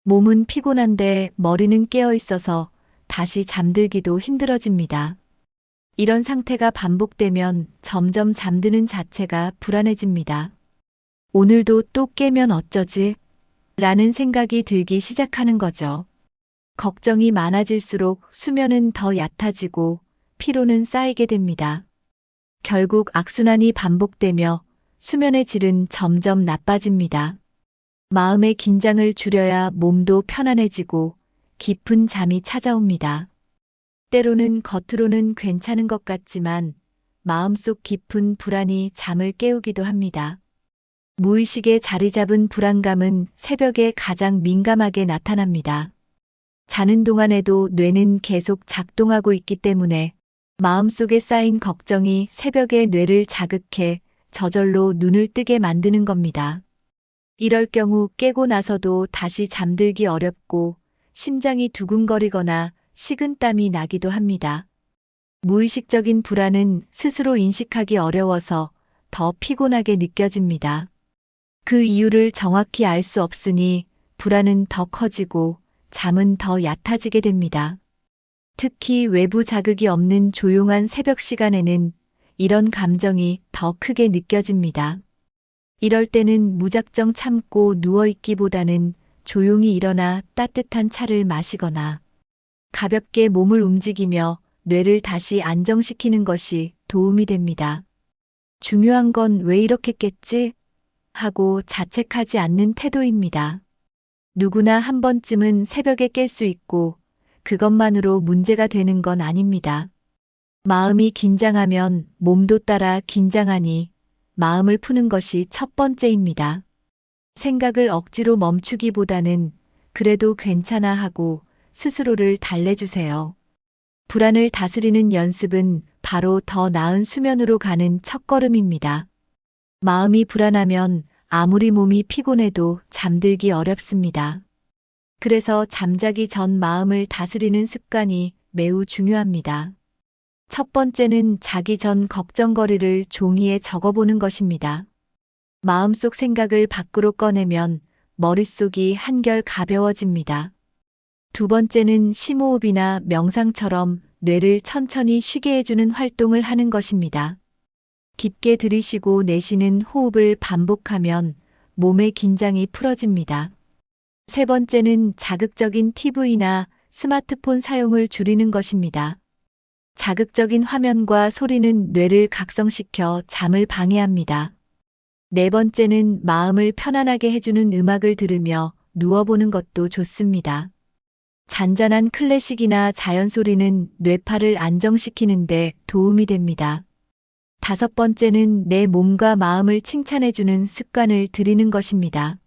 몸은 피곤한데 머리는 깨어 있어서 다시 잠들기도 힘들어집니다. 이런 상태가 반복되면 점점 잠드는 자체가 불안해집니다. 오늘도 또 깨면 어쩌지? 라는 생각이 들기 시작하는 거죠. 걱정이 많아질수록 수면은 더 얕아지고 피로는 쌓이게 됩니다. 결국 악순환이 반복되며 수면의 질은 점점 나빠집니다. 마음의 긴장을 줄여야 몸도 편안해지고 깊은 잠이 찾아옵니다. 때로는 겉으로는 괜찮은 것 같지만 마음속 깊은 불안이 잠을 깨우기도 합니다. 무의식에 자리 잡은 불안감은 새벽에 가장 민감하게 나타납니다. 자는 동안에도 뇌는 계속 작동하고 있기 때문에 마음속에 쌓인 걱정이 새벽에 뇌를 자극해 저절로 눈을 뜨게 만드는 겁니다. 이럴 경우 깨고 나서도 다시 잠들기 어렵고 심장이 두근거리거나 식은땀이 나기도 합니다. 무의식적인 불안은 스스로 인식하기 어려워서 더 피곤하게 느껴집니다. 그 이유를 정확히 알 수 없으니 불안은 더 커지고 잠은 더 얕아지게 됩니다. 특히 외부 자극이 없는 조용한 새벽 시간에는 이런 감정이 더 크게 느껴집니다. 이럴 때는 무작정 참고 누워있기보다는 조용히 일어나 따뜻한 차를 마시거나 가볍게 몸을 움직이며 뇌를 다시 안정시키는 것이 도움이 됩니다. 중요한 건 왜 이렇게 깼지? 하고 자책하지 않는 태도입니다. 누구나 한 번쯤은 새벽에 깰 수 있고 그것만으로 문제가 되는 건 아닙니다. 마음이 긴장하면 몸도 따라 긴장하니 마음을 푸는 것이 첫 번째입니다. 생각을 억지로 멈추기보다는 그래도 괜찮아 하고 스스로를 달래주세요. 불안을 다스리는 연습은 바로 더 나은 수면으로 가는 첫걸음입니다. 마음이 불안하면 아무리 몸이 피곤해도 잠들기 어렵습니다. 그래서 잠자기 전 마음을 다스리는 습관이 매우 중요합니다. 첫 번째는 자기 전 걱정거리를 종이에 적어보는 것입니다. 마음속 생각을 밖으로 꺼내면 머릿속이 한결 가벼워집니다. 두 번째는 심호흡이나 명상처럼 뇌를 천천히 쉬게 해주는 활동을 하는 것입니다. 깊게 들이쉬고 내쉬는 호흡을 반복하면 몸의 긴장이 풀어집니다. 세 번째는 자극적인 TV나 스마트폰 사용을 줄이는 것입니다. 자극적인 화면과 소리는 뇌를 각성시켜 잠을 방해합니다. 네 번째는 마음을 편안하게 해주는 음악을 들으며 누워보는 것도 좋습니다. 잔잔한 클래식이나 자연 소리는 뇌파를 안정시키는데 도움이 됩니다. 다섯 번째는 내 몸과 마음을 칭찬해주는 습관을 들이는 것입니다.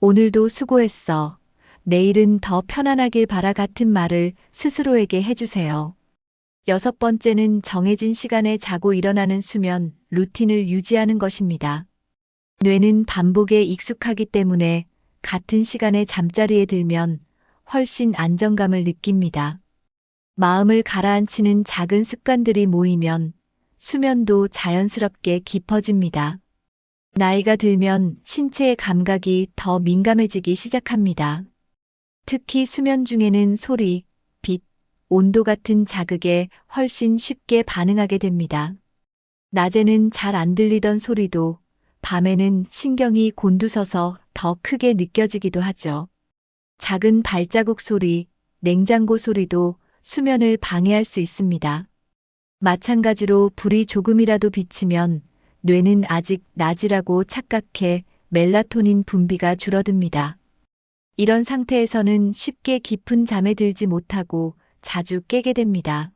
오늘도 수고했어. 내일은 더 편안하길 바라 같은 말을 스스로에게 해주세요. 여섯 번째는 정해진 시간에 자고 일어나는 수면 루틴을 유지하는 것입니다. 뇌는 반복에 익숙하기 때문에 같은 시간에 잠자리에 들면 훨씬 안정감을 느낍니다. 마음을 가라앉히는 작은 습관들이 모이면 수면도 자연스럽게 깊어집니다. 나이가 들면 신체의 감각이 더 민감해지기 시작합니다. 특히 수면 중에는 소리, 빛, 온도 같은 자극에 훨씬 쉽게 반응하게 됩니다. 낮에는 잘 안 들리던 소리도 밤에는 신경이 곤두서서 더 크게 느껴지기도 하죠. 작은 발자국 소리, 냉장고 소리도 수면을 방해할 수 있습니다. 마찬가지로 불이 조금이라도 비치면 뇌는 아직 낮이라고 착각해 멜라토닌 분비가 줄어듭니다. 이런 상태에서는 쉽게 깊은 잠에 들지 못하고 자주 깨게 됩니다.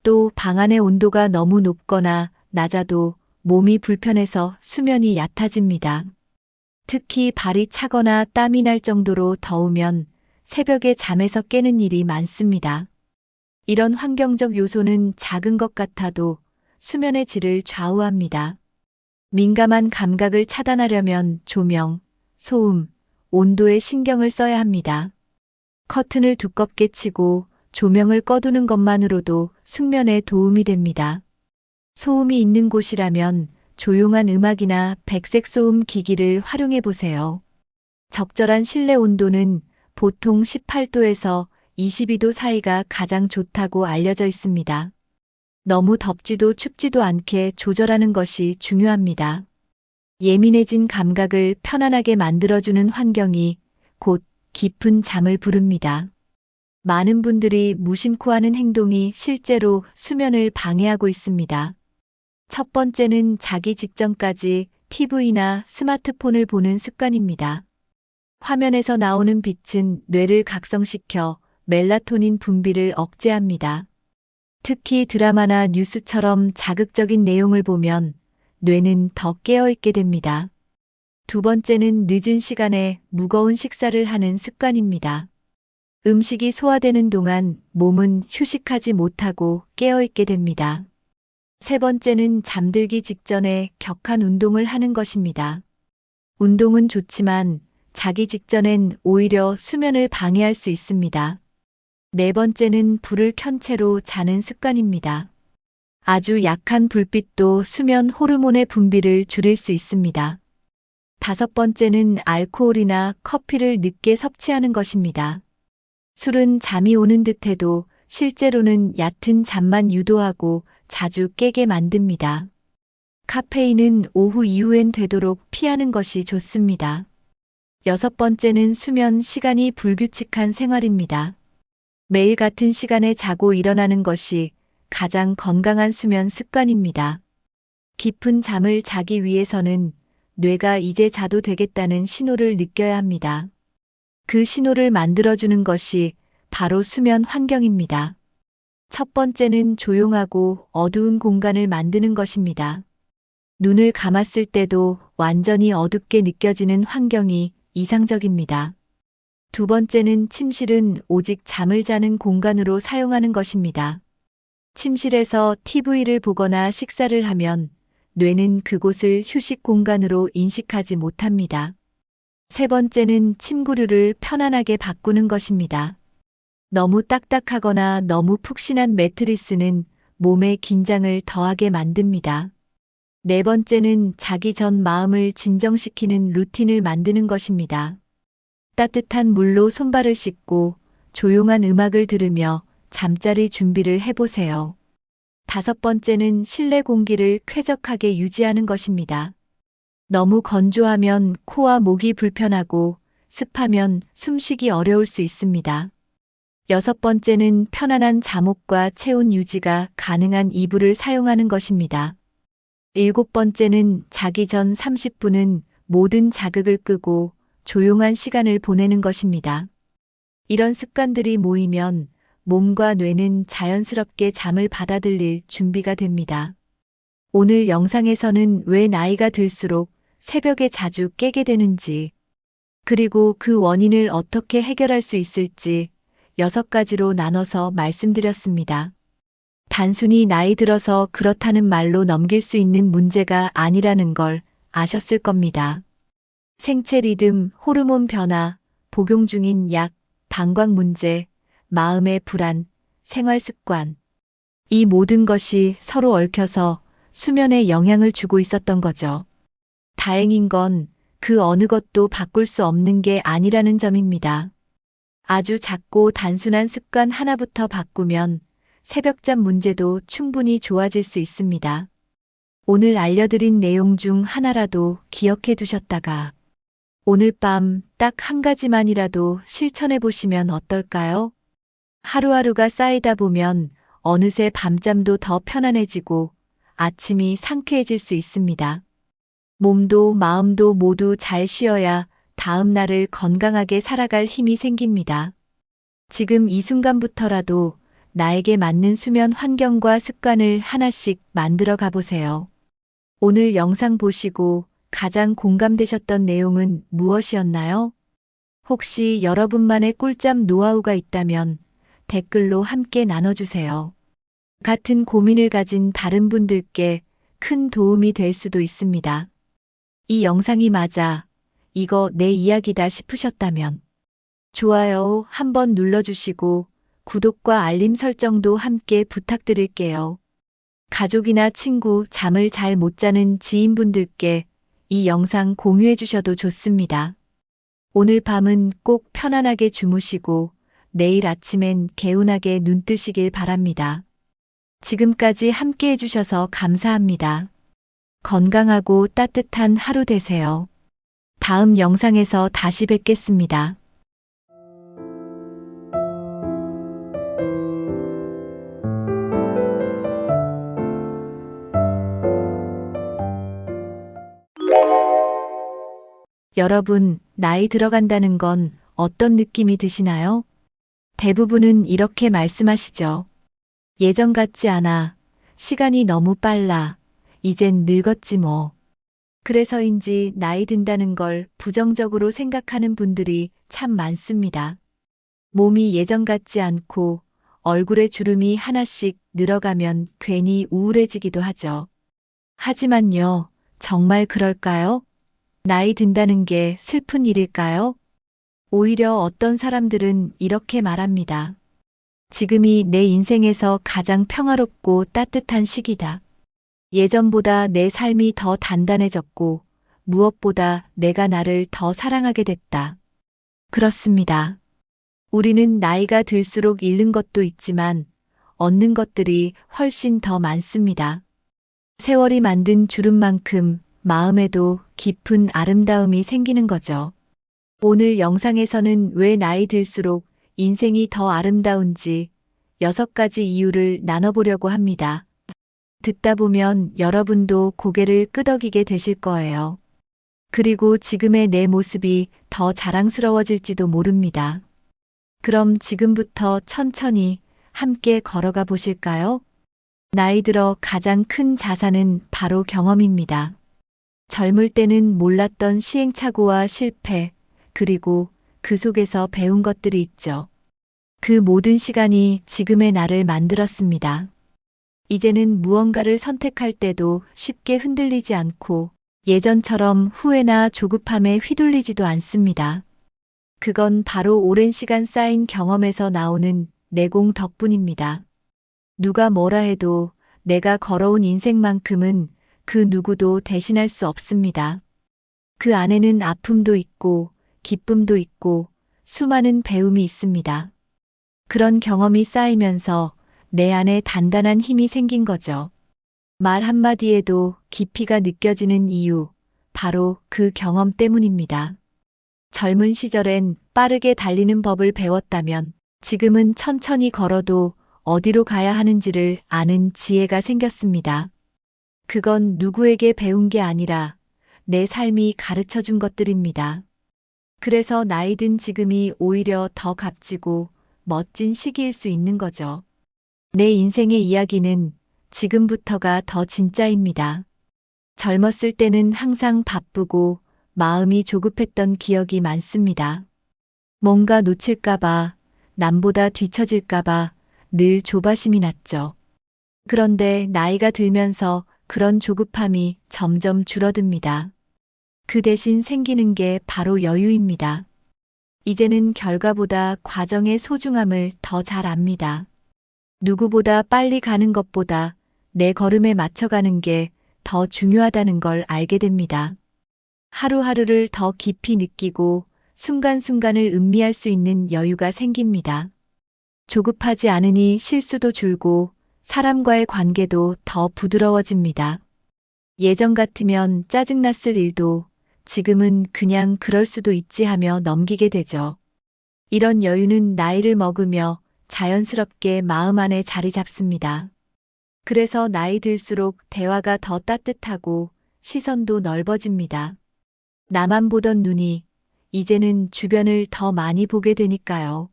또 방 안의 온도가 너무 높거나 낮아도 몸이 불편해서 수면이 얕아집니다. 특히 발이 차거나 땀이 날 정도로 더우면 새벽에 잠에서 깨는 일이 많습니다. 이런 환경적 요소는 작은 것 같아도 수면의 질을 좌우합니다. 민감한 감각을 차단하려면 조명, 소음, 온도에 신경을 써야 합니다. 커튼을 두껍게 치고 조명을 꺼두는 것만으로도 숙면에 도움이 됩니다. 소음이 있는 곳이라면 조용한 음악이나 백색 소음 기기를 활용해 보세요. 적절한 실내 온도는 보통 18도에서 22도 사이가 가장 좋다고 알려져 있습니다. 너무 덥지도 춥지도 않게 조절하는 것이 중요합니다. 예민해진 감각을 편안하게 만들어주는 환경이 곧 깊은 잠을 부릅니다. 많은 분들이 무심코 하는 행동이 실제로 수면을 방해하고 있습니다. 첫 번째는 자기 직전까지 TV나 스마트폰을 보는 습관입니다. 화면에서 나오는 빛은 뇌를 각성시켜 멜라토닌 분비를 억제합니다. 특히 드라마나 뉴스처럼 자극적인 내용을 보면 뇌는 더 깨어있게 됩니다. 두 번째는 늦은 시간에 무거운 식사를 하는 습관입니다. 음식이 소화되는 동안 몸은 휴식하지 못하고 깨어있게 됩니다. 세 번째는 잠들기 직전에 격한 운동을 하는 것입니다. 운동은 좋지만 자기 직전엔 오히려 수면을 방해할 수 있습니다. 네 번째는 불을 켠 채로 자는 습관입니다. 아주 약한 불빛도 수면 호르몬의 분비를 줄일 수 있습니다. 다섯 번째는 알코올이나 커피를 늦게 섭취하는 것입니다. 술은 잠이 오는 듯해도 실제로는 얕은 잠만 유도하고 자주 깨게 만듭니다. 카페인은 오후 이후엔 되도록 피하는 것이 좋습니다. 여섯 번째는 수면 시간이 불규칙한 생활입니다. 매일 같은 시간에 자고 일어나는 것이 가장 건강한 수면 습관입니다. 깊은 잠을 자기 위해서는 뇌가 이제 자도 되겠다는 신호를 느껴야 합니다. 그 신호를 만들어주는 것이 바로 수면 환경입니다. 첫 번째는 조용하고 어두운 공간을 만드는 것입니다. 눈을 감았을 때도 완전히 어둡게 느껴지는 환경이 이상적입니다. 두 번째는 침실은 오직 잠을 자는 공간으로 사용하는 것입니다. 침실에서 TV를 보거나 식사를 하면 뇌는 그곳을 휴식 공간으로 인식하지 못합니다. 세 번째는 침구류를 편안하게 바꾸는 것입니다. 너무 딱딱하거나 너무 푹신한 매트리스는 몸의 긴장을 더하게 만듭니다. 네 번째는 자기 전 마음을 진정시키는 루틴을 만드는 것입니다. 따뜻한 물로 손발을 씻고 조용한 음악을 들으며 잠자리 준비를 해보세요. 다섯 번째는 실내 공기를 쾌적하게 유지하는 것입니다. 너무 건조하면 코와 목이 불편하고 습하면 숨쉬기 어려울 수 있습니다. 여섯 번째는 편안한 잠옷과 체온 유지가 가능한 이불을 사용하는 것입니다. 일곱 번째는 자기 전 30분은 모든 자극을 끄고 조용한 시간을 보내는 것입니다. 이런 습관들이 모이면 몸과 뇌는 자연스럽게 잠을 받아들일 준비가 됩니다. 오늘 영상에서는 왜 나이가 들수록 새벽에 자주 깨게 되는지, 그리고 그 원인을 어떻게 해결할 수 있을지 6가지로 나눠서 말씀드렸습니다. 단순히 나이 들어서 그렇다는 말로 넘길 수 있는 문제가 아니라는 걸 아셨을 겁니다. 생체 리듬, 호르몬 변화, 복용 중인 약, 방광 문제, 마음의 불안, 생활 습관. 이 모든 것이 서로 얽혀서 수면에 영향을 주고 있었던 거죠. 다행인 건 그 어느 것도 바꿀 수 없는 게 아니라는 점입니다. 아주 작고 단순한 습관 하나부터 바꾸면 새벽잠 문제도 충분히 좋아질 수 있습니다. 오늘 알려드린 내용 중 하나라도 기억해 두셨다가 오늘 밤 딱 한 가지만이라도 실천해 보시면 어떨까요? 하루하루가 쌓이다 보면 어느새 밤잠도 더 편안해지고 아침이 상쾌해질 수 있습니다. 몸도 마음도 모두 잘 쉬어야 다음 날을 건강하게 살아갈 힘이 생깁니다. 지금 이 순간부터라도 나에게 맞는 수면 환경과 습관을 하나씩 만들어 가보세요. 오늘 영상 보시고 가장 공감되셨던 내용은 무엇이었나요? 혹시 여러분만의 꿀잠 노하우가 있다면 댓글로 함께 나눠주세요. 같은 고민을 가진 다른 분들께 큰 도움이 될 수도 있습니다. 이 영상이 맞아, 이거 내 이야기다 싶으셨다면 좋아요 한번 눌러주시고 구독과 알림 설정도 함께 부탁드릴게요. 가족이나 친구, 잠을 잘 못 자는 지인분들께 이 영상 공유해 주셔도 좋습니다. 오늘 밤은 꼭 편안하게 주무시고 내일 아침엔 개운하게 눈 뜨시길 바랍니다. 지금까지 함께 해주셔서 감사합니다. 건강하고 따뜻한 하루 되세요. 다음 영상에서 다시 뵙겠습니다. 여러분, 나이 들어간다는 건 어떤 느낌이 드시나요? 대부분은 이렇게 말씀하시죠. 예전 같지 않아. 시간이 너무 빨라. 이젠 늙었지 뭐. 그래서인지 나이 든다는 걸 부정적으로 생각하는 분들이 참 많습니다. 몸이 예전 같지 않고 얼굴에 주름이 하나씩 늘어가면 괜히 우울해지기도 하죠. 하지만요, 정말 그럴까요? 나이 든다는 게 슬픈 일일까요? 오히려 어떤 사람들은 이렇게 말합니다. 지금이 내 인생에서 가장 평화롭고 따뜻한 시기다. 예전보다 내 삶이 더 단단해졌고 무엇보다 내가 나를 더 사랑하게 됐다. 그렇습니다. 우리는 나이가 들수록 잃는 것도 있지만 얻는 것들이 훨씬 더 많습니다. 세월이 만든 주름만큼 마음에도 깊은 아름다움이 생기는 거죠. 오늘 영상에서는 왜 나이 들수록 인생이 더 아름다운지 6가지 이유를 나눠보려고 합니다. 듣다 보면 여러분도 고개를 끄덕이게 되실 거예요. 그리고 지금의 내 모습이 더 자랑스러워질지도 모릅니다. 그럼 지금부터 천천히 함께 걸어가 보실까요? 나이 들어 가장 큰 자산은 바로 경험입니다. 젊을 때는 몰랐던 시행착오와 실패, 그리고 그 속에서 배운 것들이 있죠. 그 모든 시간이 지금의 나를 만들었습니다. 이제는 무언가를 선택할 때도 쉽게 흔들리지 않고 예전처럼 후회나 조급함에 휘둘리지도 않습니다. 그건 바로 오랜 시간 쌓인 경험에서 나오는 내공 덕분입니다. 누가 뭐라 해도 내가 걸어온 인생만큼은 그 누구도 대신할 수 없습니다. 그 안에는 아픔도 있고 기쁨도 있고 수많은 배움이 있습니다. 그런 경험이 쌓이면서 내 안에 단단한 힘이 생긴 거죠. 말 한마디에도 깊이가 느껴지는 이유, 바로 그 경험 때문입니다. 젊은 시절엔 빠르게 달리는 법을 배웠다면 지금은 천천히 걸어도 어디로 가야 하는지를 아는 지혜가 생겼습니다. 그건 누구에게 배운 게 아니라 내 삶이 가르쳐 준 것들입니다. 그래서 나이 든 지금이 오히려 더 값지고 멋진 시기일 수 있는 거죠. 내 인생의 이야기는 지금부터가 더 진짜입니다. 젊었을 때는 항상 바쁘고 마음이 조급했던 기억이 많습니다. 뭔가 놓칠까봐, 남보다 뒤처질까봐 늘 조바심이 났죠. 그런데 나이가 들면서 그런 조급함이 점점 줄어듭니다. 그 대신 생기는 게 바로 여유입니다. 이제는 결과보다 과정의 소중함을 더 잘 압니다. 누구보다 빨리 가는 것보다 내 걸음에 맞춰가는 게 더 중요하다는 걸 알게 됩니다. 하루하루를 더 깊이 느끼고 순간순간을 음미할 수 있는 여유가 생깁니다. 조급하지 않으니 실수도 줄고 사람과의 관계도 더 부드러워집니다. 예전 같으면 짜증났을 일도 지금은 그냥 그럴 수도 있지 하며 넘기게 되죠. 이런 여유는 나이를 먹으며 자연스럽게 마음 안에 자리 잡습니다. 그래서 나이 들수록 대화가 더 따뜻하고 시선도 넓어집니다. 나만 보던 눈이 이제는 주변을 더 많이 보게 되니까요.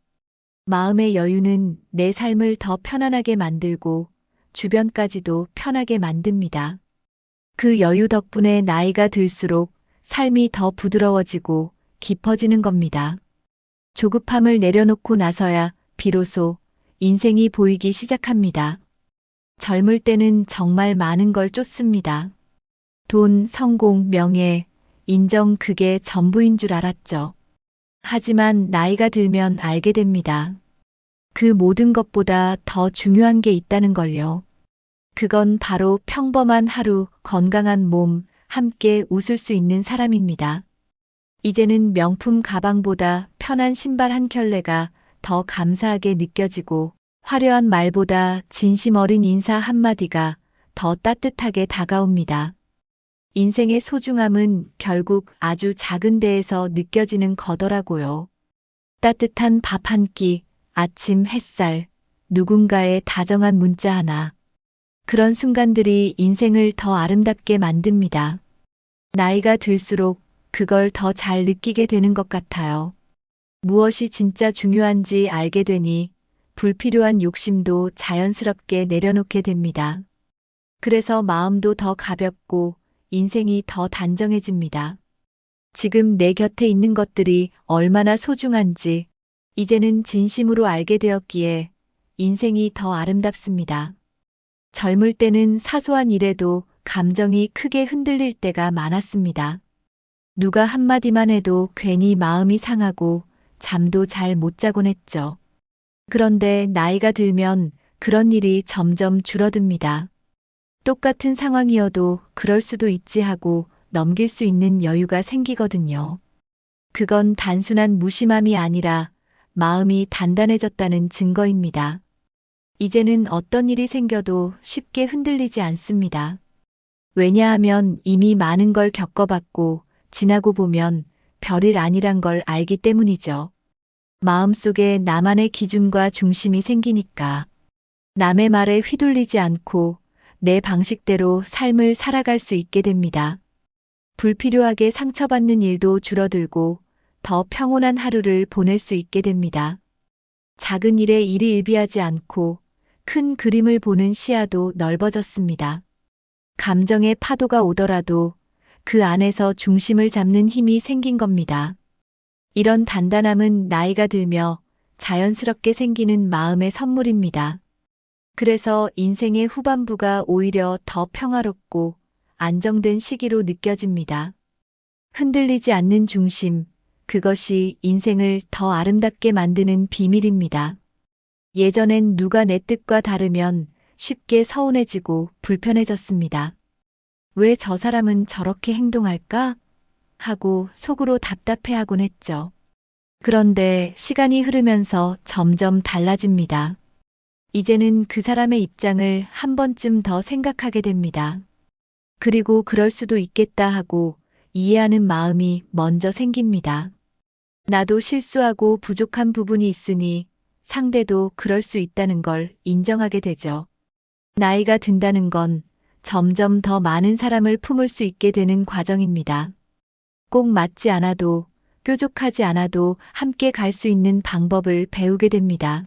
마음의 여유는 내 삶을 더 편안하게 만들고 주변까지도 편하게 만듭니다. 그 여유 덕분에 나이가 들수록 삶이 더 부드러워지고 깊어지는 겁니다. 조급함을 내려놓고 나서야 비로소 인생이 보이기 시작합니다. 젊을 때는 정말 많은 걸 쫓습니다. 돈, 성공, 명예, 인정 그게 전부인 줄 알았죠. 하지만 나이가 들면 알게 됩니다. 그 모든 것보다 더 중요한 게 있다는 걸요. 그건 바로 평범한 하루, 건강한 몸, 함께 웃을 수 있는 사람입니다. 이제는 명품 가방보다 편한 신발 한 켤레가 더 감사하게 느껴지고 화려한 말보다 진심 어린 인사 한마디가 더 따뜻하게 다가옵니다. 인생의 소중함은 결국 아주 작은 데에서 느껴지는 거더라고요. 따뜻한 밥 한 끼, 아침 햇살, 누군가의 다정한 문자 하나. 그런 순간들이 인생을 더 아름답게 만듭니다. 나이가 들수록 그걸 더 잘 느끼게 되는 것 같아요. 무엇이 진짜 중요한지 알게 되니 불필요한 욕심도 자연스럽게 내려놓게 됩니다. 그래서 마음도 더 가볍고 인생이 더 단정해집니다. 지금 내 곁에 있는 것들이 얼마나 소중한지 이제는 진심으로 알게 되었기에 인생이 더 아름답습니다. 젊을 때는 사소한 일에도 감정이 크게 흔들릴 때가 많았습니다. 누가 한마디만 해도 괜히 마음이 상하고 잠도 잘 못 자곤 했죠. 그런데 나이가 들면 그런 일이 점점 줄어듭니다. 똑같은 상황이어도 그럴 수도 있지 하고 넘길 수 있는 여유가 생기거든요. 그건 단순한 무심함이 아니라 마음이 단단해졌다는 증거입니다. 이제는 어떤 일이 생겨도 쉽게 흔들리지 않습니다. 왜냐하면 이미 많은 걸 겪어봤고 지나고 보면 별일 아니란 걸 알기 때문이죠. 마음속에 나만의 기준과 중심이 생기니까 남의 말에 휘둘리지 않고 내 방식대로 삶을 살아갈 수 있게 됩니다. 불필요하게 상처받는 일도 줄어들고 더 평온한 하루를 보낼 수 있게 됩니다. 작은 일에 일희일비하지 않고 큰 그림을 보는 시야도 넓어졌습니다. 감정의 파도가 오더라도 그 안에서 중심을 잡는 힘이 생긴 겁니다. 이런 단단함은 나이가 들며 자연스럽게 생기는 마음의 선물입니다. 그래서 인생의 후반부가 오히려 더 평화롭고 안정된 시기로 느껴집니다. 흔들리지 않는 중심, 그것이 인생을 더 아름답게 만드는 비밀입니다. 예전엔 누가 내 뜻과 다르면 쉽게 서운해지고 불편해졌습니다. 왜 저 사람은 저렇게 행동할까? 하고 속으로 답답해하곤 했죠. 그런데 시간이 흐르면서 점점 달라집니다. 이제는 그 사람의 입장을 한 번쯤 더 생각하게 됩니다. 그리고 그럴 수도 있겠다 하고 이해하는 마음이 먼저 생깁니다. 나도 실수하고 부족한 부분이 있으니 상대도 그럴 수 있다는 걸 인정하게 되죠. 나이가 든다는 건 점점 더 많은 사람을 품을 수 있게 되는 과정입니다. 꼭 맞지 않아도 뾰족하지 않아도 함께 갈 수 있는 방법을 배우게 됩니다.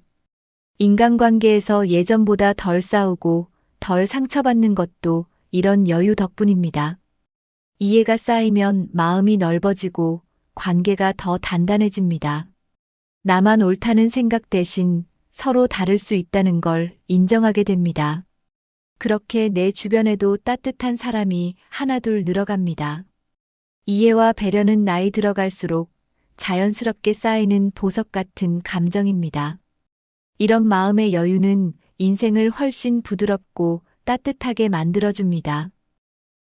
인간관계에서 예전보다 덜 싸우고 덜 상처받는 것도 이런 여유 덕분입니다. 이해가 쌓이면 마음이 넓어지고 관계가 더 단단해집니다. 나만 옳다는 생각 대신 서로 다를 수 있다는 걸 인정하게 됩니다. 그렇게 내 주변에도 따뜻한 사람이 하나둘 늘어갑니다. 이해와 배려는 나이 들어갈수록 자연스럽게 쌓이는 보석 같은 감정입니다. 이런 마음의 여유는 인생을 훨씬 부드럽고 따뜻하게 만들어줍니다.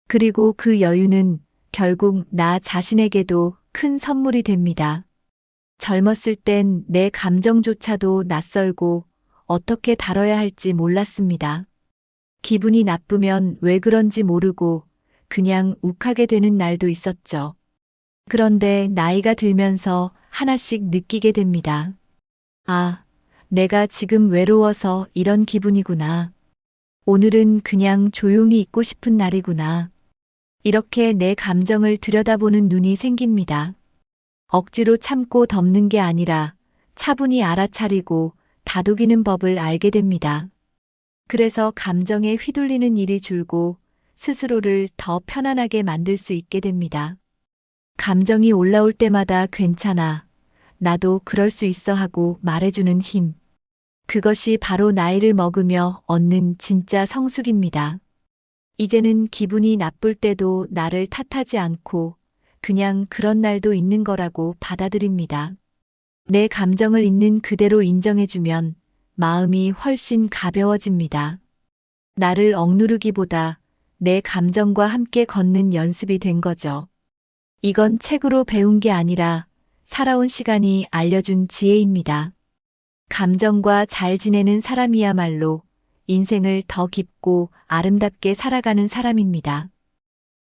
그리고 그 여유는 결국 나 자신에게도 큰 선물이 됩니다. 젊었을 땐 내 감정조차도 낯설고 어떻게 다뤄야 할지 몰랐습니다. 기분이 나쁘면 왜 그런지 모르고 그냥 욱하게 되는 날도 있었죠. 그런데 나이가 들면서 하나씩 느끼게 됩니다. 아, 내가 지금 외로워서 이런 기분이구나. 오늘은 그냥 조용히 있고 싶은 날이구나. 이렇게 내 감정을 들여다보는 눈이 생깁니다. 억지로 참고 덮는 게 아니라 차분히 알아차리고 다독이는 법을 알게 됩니다. 그래서 감정에 휘둘리는 일이 줄고 스스로를 더 편안하게 만들 수 있게 됩니다. 감정이 올라올 때마다 괜찮아. 나도 그럴 수 있어 하고 말해주는 힘. 그것이 바로 나이를 먹으며 얻는 진짜 성숙입니다. 이제는 기분이 나쁠 때도 나를 탓하지 않고 그냥 그런 날도 있는 거라고 받아들입니다. 내 감정을 있는 그대로 인정해주면 마음이 훨씬 가벼워집니다. 나를 억누르기보다 내 감정과 함께 걷는 연습이 된 거죠. 이건 책으로 배운 게 아니라 살아온 시간이 알려준 지혜입니다. 감정과 잘 지내는 사람이야말로 인생을 더 깊고 아름답게 살아가는 사람입니다.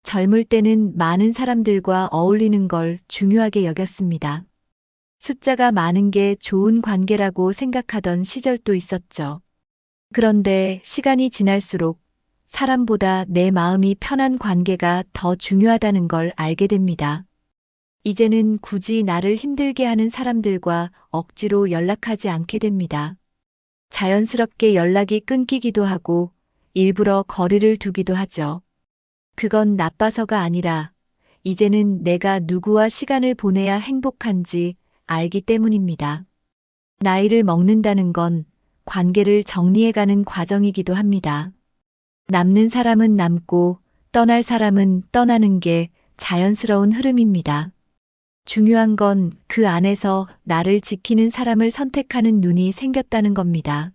젊을 때는 많은 사람들과 어울리는 걸 중요하게 여겼습니다. 숫자가 많은 게 좋은 관계라고 생각하던 시절도 있었죠. 그런데 시간이 지날수록 사람보다 내 마음이 편한 관계가 더 중요하다는 걸 알게 됩니다. 이제는 굳이 나를 힘들게 하는 사람들과 억지로 연락하지 않게 됩니다. 자연스럽게 연락이 끊기기도 하고 일부러 거리를 두기도 하죠. 그건 나빠서가 아니라 이제는 내가 누구와 시간을 보내야 행복한지 알기 때문입니다. 나이를 먹는다는 건 관계를 정리해가는 과정이기도 합니다. 남는 사람은 남고 떠날 사람은 떠나는 게 자연스러운 흐름입니다. 중요한 건 그 안에서 나를 지키는 사람을 선택하는 눈이 생겼다는 겁니다.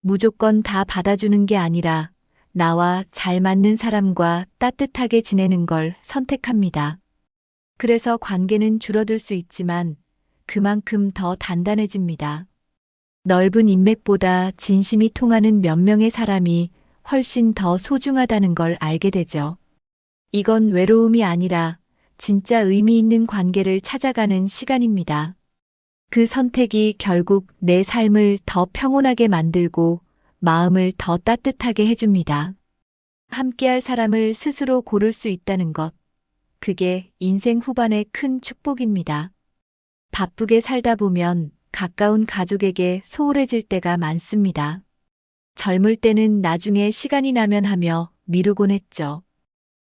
무조건 다 받아주는 게 아니라 나와 잘 맞는 사람과 따뜻하게 지내는 걸 선택합니다. 그래서 관계는 줄어들 수 있지만 그만큼 더 단단해집니다. 넓은 인맥보다 진심이 통하는 몇 명의 사람이 훨씬 더 소중하다는 걸 알게 되죠. 이건 외로움이 아니라 진짜 의미 있는 관계를 찾아가는 시간입니다. 그 선택이 결국 내 삶을 더 평온하게 만들고 마음을 더 따뜻하게 해줍니다. 함께할 사람을 스스로 고를 수 있다는 것. 그게 인생 후반의 큰 축복입니다. 바쁘게 살다 보면 가까운 가족에게 소홀해질 때가 많습니다. 젊을 때는 나중에 시간이 나면 하며 미루곤 했죠.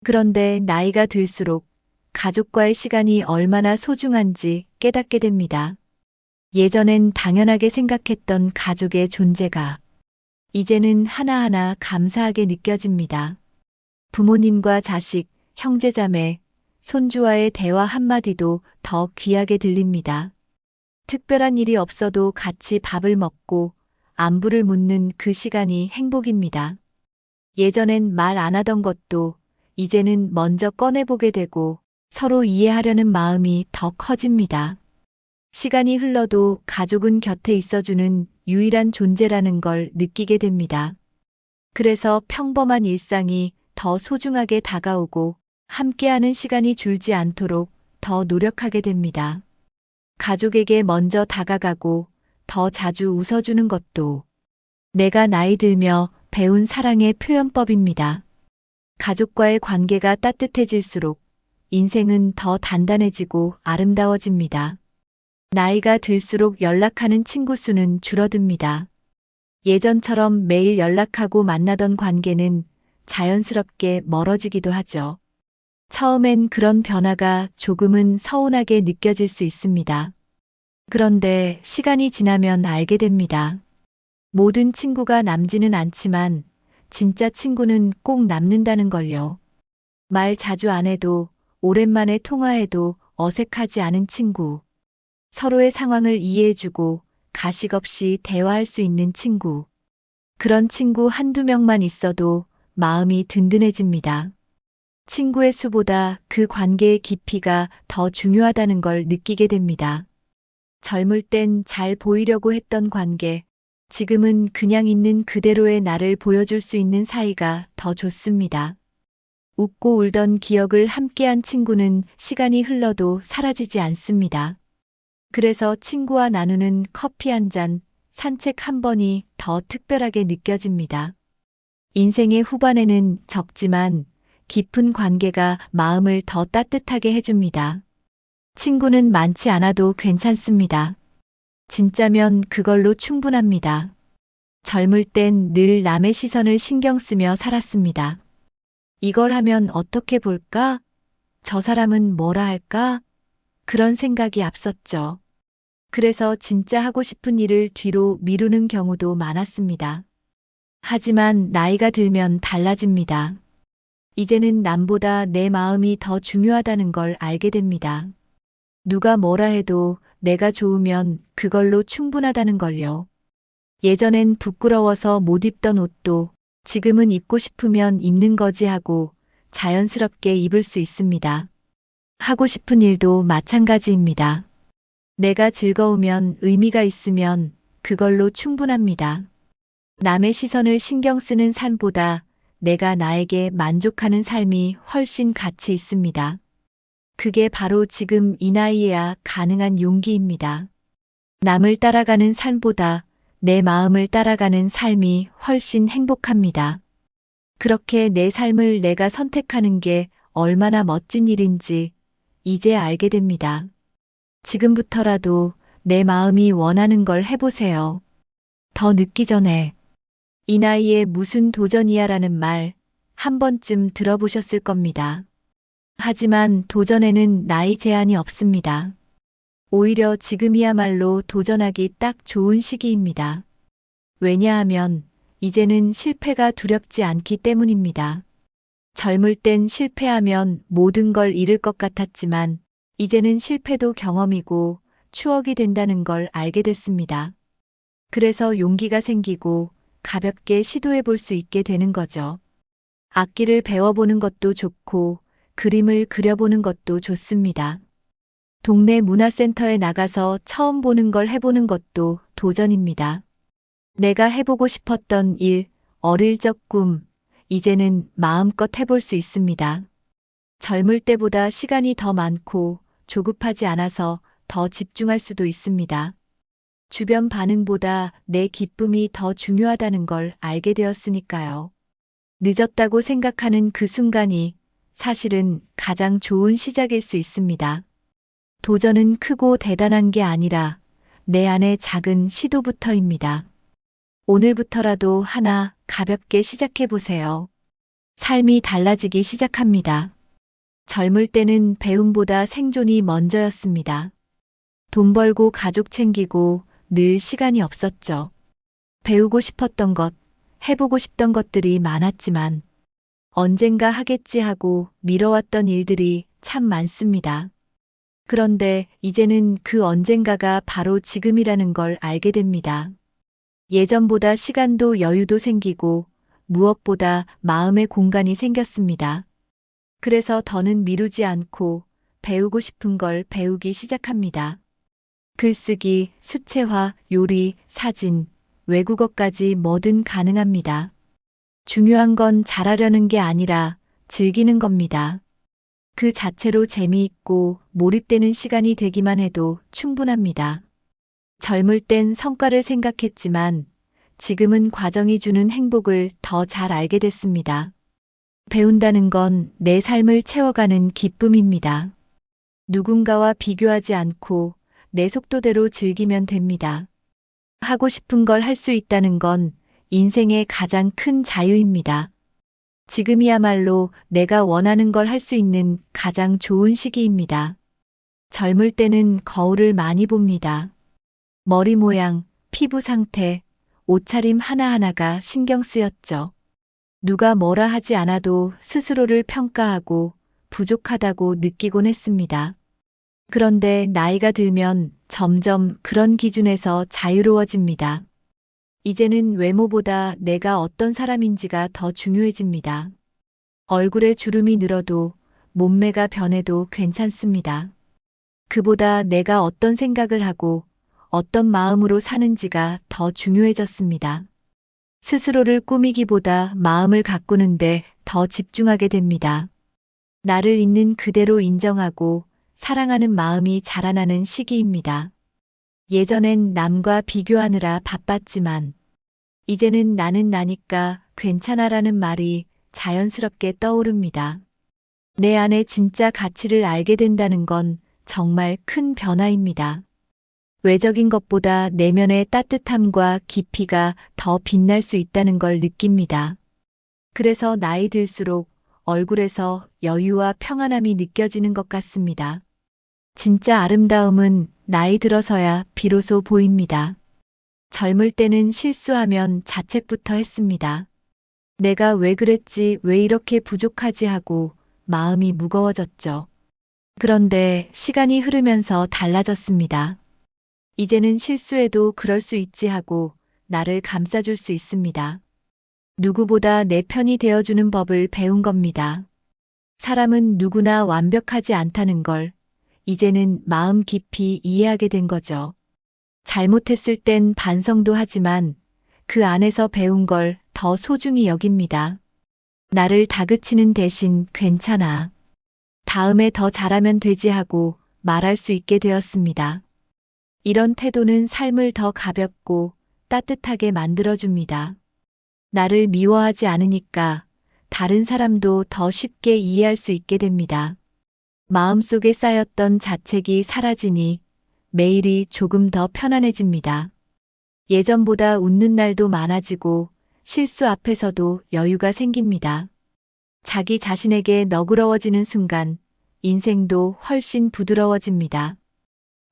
그런데 나이가 들수록 가족과의 시간이 얼마나 소중한지 깨닫게 됩니다. 예전엔 당연하게 생각했던 가족의 존재가 이제는 하나하나 감사하게 느껴집니다. 부모님과 자식, 형제자매, 손주와의 대화 한마디도 더 귀하게 들립니다. 특별한 일이 없어도 같이 밥을 먹고 안부를 묻는 그 시간이 행복입니다. 예전엔 말 안 하던 것도 이제는 먼저 꺼내보게 되고 서로 이해하려는 마음이 더 커집니다. 시간이 흘러도 가족은 곁에 있어주는 유일한 존재라는 걸 느끼게 됩니다. 그래서 평범한 일상이 더 소중하게 다가오고 함께하는 시간이 줄지 않도록 더 노력하게 됩니다. 가족에게 먼저 다가가고 더 자주 웃어주는 것도 내가 나이 들며 배운 사랑의 표현법입니다. 가족과의 관계가 따뜻해질수록 인생은 더 단단해지고 아름다워집니다. 나이가 들수록 연락하는 친구 수는 줄어듭니다. 예전처럼 매일 연락하고 만나던 관계는 자연스럽게 멀어지기도 하죠. 처음엔 그런 변화가 조금은 서운하게 느껴질 수 있습니다. 그런데 시간이 지나면 알게 됩니다. 모든 친구가 남지는 않지만 진짜 친구는 꼭 남는다는 걸요. 말 자주 안 해도 오랜만에 통화해도 어색하지 않은 친구. 서로의 상황을 이해해주고 가식 없이 대화할 수 있는 친구. 그런 친구 한두 명만 있어도 마음이 든든해집니다. 친구의 수보다 그 관계의 깊이가 더 중요하다는 걸 느끼게 됩니다. 젊을 땐 잘 보이려고 했던 관계, 지금은 그냥 있는 그대로의 나를 보여줄 수 있는 사이가 더 좋습니다. 웃고 울던 기억을 함께한 친구는 시간이 흘러도 사라지지 않습니다. 그래서 친구와 나누는 커피 한 잔, 산책 한 번이 더 특별하게 느껴집니다. 인생의 후반에는 적지만 깊은 관계가 마음을 더 따뜻하게 해줍니다. 친구는 많지 않아도 괜찮습니다. 진짜면 그걸로 충분합니다. 젊을 땐 늘 남의 시선을 신경 쓰며 살았습니다. 이걸 하면 어떻게 볼까? 저 사람은 뭐라 할까? 그런 생각이 앞섰죠. 그래서 진짜 하고 싶은 일을 뒤로 미루는 경우도 많았습니다. 하지만 나이가 들면 달라집니다. 이제는 남보다 내 마음이 더 중요하다는 걸 알게 됩니다. 누가 뭐라 해도 내가 좋으면 그걸로 충분하다는 걸요. 예전엔 부끄러워서 못 입던 옷도 지금은 입고 싶으면 입는 거지 하고 자연스럽게 입을 수 있습니다. 하고 싶은 일도 마찬가지입니다. 내가 즐거우면 의미가 있으면 그걸로 충분합니다. 남의 시선을 신경 쓰는 삶보다 내가 나에게 만족하는 삶이 훨씬 가치 있습니다. 그게 바로 지금 이 나이에야 가능한 용기입니다. 남을 따라가는 삶보다 내 마음을 따라가는 삶이 훨씬 행복합니다. 그렇게 내 삶을 내가 선택하는 게 얼마나 멋진 일인지 이제 알게 됩니다. 지금부터라도 내 마음이 원하는 걸 해보세요. 더 늦기 전에. 이 나이에 무슨 도전이야 라는 말 한 번쯤 들어보셨을 겁니다. 하지만 도전에는 나이 제한이 없습니다. 오히려 지금이야말로 도전하기 딱 좋은 시기입니다. 왜냐하면 이제는 실패가 두렵지 않기 때문입니다. 젊을 땐 실패하면 모든 걸 잃을 것 같았지만 이제는 실패도 경험이고 추억이 된다는 걸 알게 됐습니다. 그래서 용기가 생기고 가볍게 시도해 볼 수 있게 되는 거죠. 악기를 배워보는 것도 좋고 그림을 그려보는 것도 좋습니다. 동네 문화센터에 나가서 처음 보는 걸 해보는 것도 도전입니다. 내가 해보고 싶었던 일, 어릴 적 꿈, 이제는 마음껏 해볼 수 있습니다. 젊을 때보다 시간이 더 많고 조급하지 않아서 더 집중할 수도 있습니다. 주변 반응보다 내 기쁨이 더 중요하다는 걸 알게 되었으니까요. 늦었다고 생각하는 그 순간이 사실은 가장 좋은 시작일 수 있습니다. 도전은 크고 대단한 게 아니라 내 안의 작은 시도부터입니다. 오늘부터라도 하나 가볍게 시작해 보세요. 삶이 달라지기 시작합니다. 젊을 때는 배움보다 생존이 먼저였습니다. 돈 벌고 가족 챙기고 늘 시간이 없었죠. 배우고 싶었던 것, 해보고 싶던 것들이 많았지만 언젠가 하겠지 하고 미뤄왔던 일들이 참 많습니다. 그런데 이제는 그 언젠가가 바로 지금이라는 걸 알게 됩니다. 예전보다 시간도 여유도 생기고 무엇보다 마음의 공간이 생겼습니다. 그래서 더는 미루지 않고 배우고 싶은 걸 배우기 시작합니다. 글쓰기, 수채화, 요리, 사진, 외국어까지 뭐든 가능합니다. 중요한 건 잘하려는 게 아니라 즐기는 겁니다. 그 자체로 재미있고 몰입되는 시간이 되기만 해도 충분합니다. 젊을 땐 성과를 생각했지만 지금은 과정이 주는 행복을 더 잘 알게 됐습니다. 배운다는 건 내 삶을 채워가는 기쁨입니다. 누군가와 비교하지 않고 내 속도대로 즐기면 됩니다. 하고 싶은 걸 할 수 있다는 건 인생의 가장 큰 자유입니다. 지금이야말로 내가 원하는 걸 할 수 있는 가장 좋은 시기입니다. 젊을 때는 거울을 많이 봅니다. 머리 모양, 피부 상태, 옷차림 하나하나가 신경 쓰였죠. 누가 뭐라 하지 않아도 스스로를 평가하고 부족하다고 느끼곤 했습니다. 그런데 나이가 들면 점점 그런 기준에서 자유로워집니다. 이제는 외모보다 내가 어떤 사람인지가 더 중요해집니다. 얼굴에 주름이 늘어도 몸매가 변해도 괜찮습니다. 그보다 내가 어떤 생각을 하고 어떤 마음으로 사는지가 더 중요해졌습니다. 스스로를 꾸미기보다 마음을 가꾸는데 더 집중하게 됩니다. 나를 있는 그대로 인정하고 사랑하는 마음이 자라나는 시기입니다. 예전엔 남과 비교하느라 바빴지만 이제는 나는 나니까 괜찮아라는 말이 자연스럽게 떠오릅니다. 내 안에 진짜 가치를 알게 된다는 건 정말 큰 변화입니다. 외적인 것보다 내면의 따뜻함과 깊이가 더 빛날 수 있다는 걸 느낍니다. 그래서 나이 들수록 얼굴에서 여유와 평안함이 느껴지는 것 같습니다. 진짜 아름다움은 나이 들어서야 비로소 보입니다. 젊을 때는 실수하면 자책부터 했습니다. 내가 왜 그랬지, 왜 이렇게 부족하지 하고 마음이 무거워졌죠. 그런데 시간이 흐르면서 달라졌습니다. 이제는 실수해도 그럴 수 있지 하고 나를 감싸줄 수 있습니다. 누구보다 내 편이 되어주는 법을 배운 겁니다. 사람은 누구나 완벽하지 않다는 걸 이제는 마음 깊이 이해하게 된 거죠. 잘못했을 땐 반성도 하지만 그 안에서 배운 걸 더 소중히 여깁니다. 나를 다그치는 대신 괜찮아. 다음에 더 잘하면 되지 하고 말할 수 있게 되었습니다. 이런 태도는 삶을 더 가볍고 따뜻하게 만들어줍니다. 나를 미워하지 않으니까 다른 사람도 더 쉽게 이해할 수 있게 됩니다. 마음속에 쌓였던 자책이 사라지니 매일이 조금 더 편안해집니다. 예전보다 웃는 날도 많아지고 실수 앞에서도 여유가 생깁니다. 자기 자신에게 너그러워지는 순간 인생도 훨씬 부드러워집니다.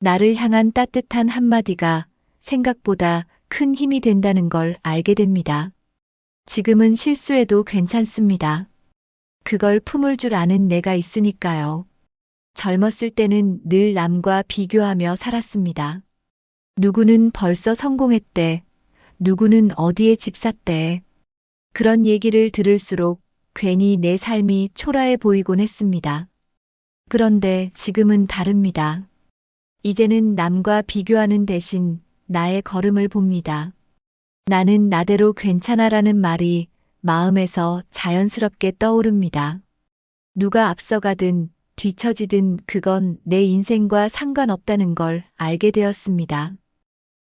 나를 향한 따뜻한 한마디가 생각보다 큰 힘이 된다는 걸 알게 됩니다. 지금은 실수해도 괜찮습니다. 그걸 품을 줄 아는 내가 있으니까요. 젊었을 때는 늘 남과 비교하며 살았습니다. 누구는 벌써 성공했대. 누구는 어디에 집 샀대. 그런 얘기를 들을수록 괜히 내 삶이 초라해 보이곤 했습니다. 그런데 지금은 다릅니다. 이제는 남과 비교하는 대신 나의 걸음을 봅니다. 나는 나대로 괜찮아라는 말이 마음에서 자연스럽게 떠오릅니다. 누가 앞서가든 뒤처지든 그건 내 인생과 상관없다는 걸 알게 되었습니다.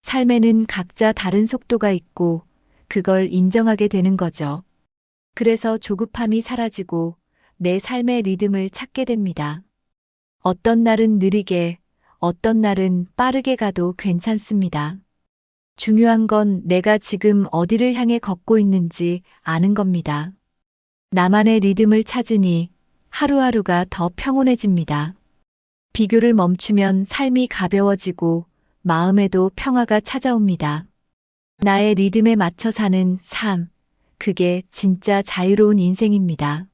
삶에는 각자 다른 속도가 있고 그걸 인정하게 되는 거죠. 그래서 조급함이 사라지고 내 삶의 리듬을 찾게 됩니다. 어떤 날은 느리게, 어떤 날은 빠르게 가도 괜찮습니다. 중요한 건 내가 지금 어디를 향해 걷고 있는지 아는 겁니다. 나만의 리듬을 찾으니 하루하루가 더 평온해집니다. 비교를 멈추면 삶이 가벼워지고 마음에도 평화가 찾아옵니다. 나의 리듬에 맞춰 사는 삶, 그게 진짜 자유로운 인생입니다.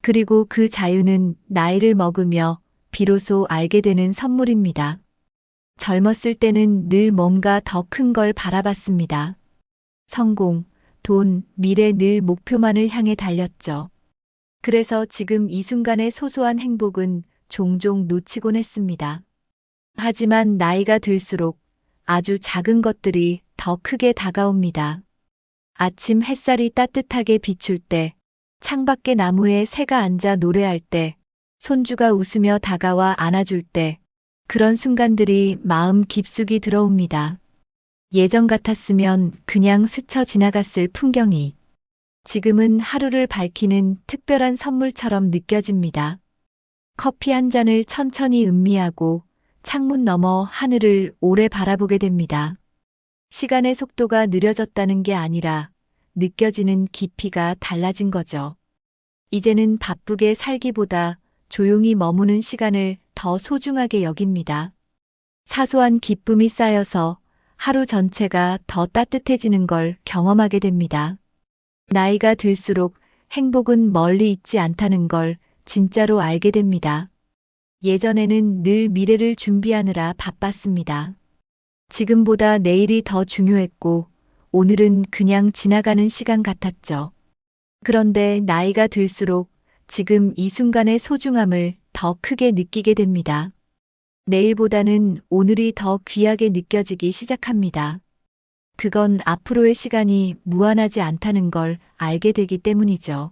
그리고 그 자유는 나이를 먹으며 비로소 알게 되는 선물입니다. 젊었을 때는 늘 뭔가 더 큰 걸 바라봤습니다. 성공, 돈, 미래 늘 목표만을 향해 달렸죠. 그래서 지금 이 순간의 소소한 행복은 종종 놓치곤 했습니다. 하지만 나이가 들수록 아주 작은 것들이 더 크게 다가옵니다. 아침 햇살이 따뜻하게 비출 때, 창밖에 나무에 새가 앉아 노래할 때, 손주가 웃으며 다가와 안아줄 때, 그런 순간들이 마음 깊숙이 들어옵니다. 예전 같았으면 그냥 스쳐 지나갔을 풍경이 지금은 하루를 밝히는 특별한 선물처럼 느껴집니다. 커피 한 잔을 천천히 음미하고 창문 너머 하늘을 오래 바라보게 됩니다. 시간의 속도가 느려졌다는 게 아니라 느껴지는 깊이가 달라진 거죠. 이제는 바쁘게 살기보다 조용히 머무는 시간을 더 소중하게 여깁니다. 사소한 기쁨이 쌓여서 하루 전체가 더 따뜻해지는 걸 경험하게 됩니다. 나이가 들수록 행복은 멀리 있지 않다는 걸 진짜로 알게 됩니다. 예전에는 늘 미래를 준비하느라 바빴습니다. 지금보다 내일이 더 중요했고 오늘은 그냥 지나가는 시간 같았죠. 그런데 나이가 들수록 지금 이 순간의 소중함을 더 크게 느끼게 됩니다. 내일보다는 오늘이 더 귀하게 느껴지기 시작합니다. 그건 앞으로의 시간이 무한하지 않다는 걸 알게 되기 때문이죠.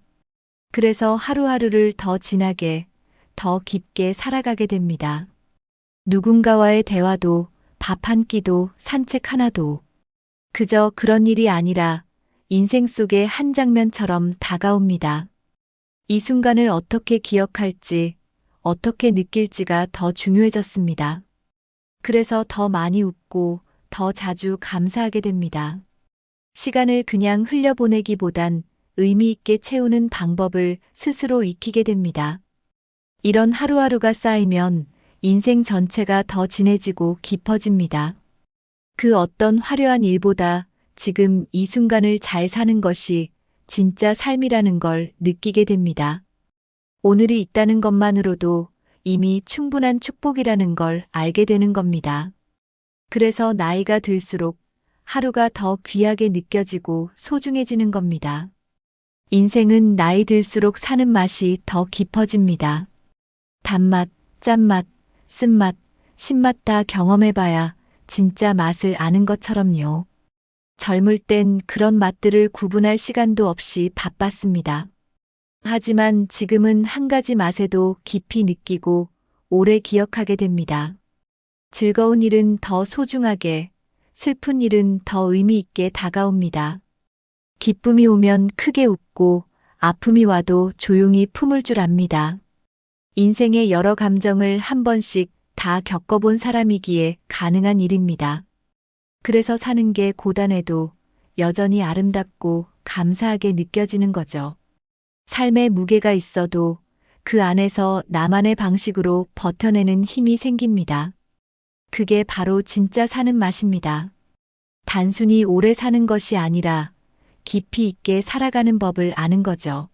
그래서 하루하루를 더 진하게, 더 깊게 살아가게 됩니다. 누군가와의 대화도, 밥 한 끼도, 산책 하나도 그저 그런 일이 아니라 인생 속의 한 장면처럼 다가옵니다. 이 순간을 어떻게 기억할지, 어떻게 느낄지가 더 중요해졌습니다. 그래서 더 많이 웃고 더 자주 감사하게 됩니다. 시간을 그냥 흘려보내기보단 의미 있게 채우는 방법을 스스로 익히게 됩니다. 이런 하루하루가 쌓이면 인생 전체가 더 진해지고 깊어집니다. 그 어떤 화려한 일보다 지금 이 순간을 잘 사는 것이 진짜 삶이라는 걸 느끼게 됩니다. 오늘이 있다는 것만으로도 이미 충분한 축복이라는 걸 알게 되는 겁니다. 그래서 나이가 들수록 하루가 더 귀하게 느껴지고 소중해지는 겁니다. 인생은 나이 들수록 사는 맛이 더 깊어집니다. 단맛, 짠맛, 쓴맛, 신맛 다 경험해봐야 진짜 맛을 아는 것처럼요. 젊을 땐 그런 맛들을 구분할 시간도 없이 바빴습니다. 하지만 지금은 한 가지 맛에도 깊이 느끼고 오래 기억하게 됩니다. 즐거운 일은 더 소중하게, 슬픈 일은 더 의미 있게 다가옵니다. 기쁨이 오면 크게 웃고 아픔이 와도 조용히 품을 줄 압니다. 인생의 여러 감정을 한 번씩 다 겪어본 사람이기에 가능한 일입니다. 그래서 사는 게 고단해도 여전히 아름답고 감사하게 느껴지는 거죠. 삶에 무게가 있어도 그 안에서 나만의 방식으로 버텨내는 힘이 생깁니다. 그게 바로 진짜 사는 맛입니다. 단순히 오래 사는 것이 아니라 깊이 있게 살아가는 법을 아는 거죠.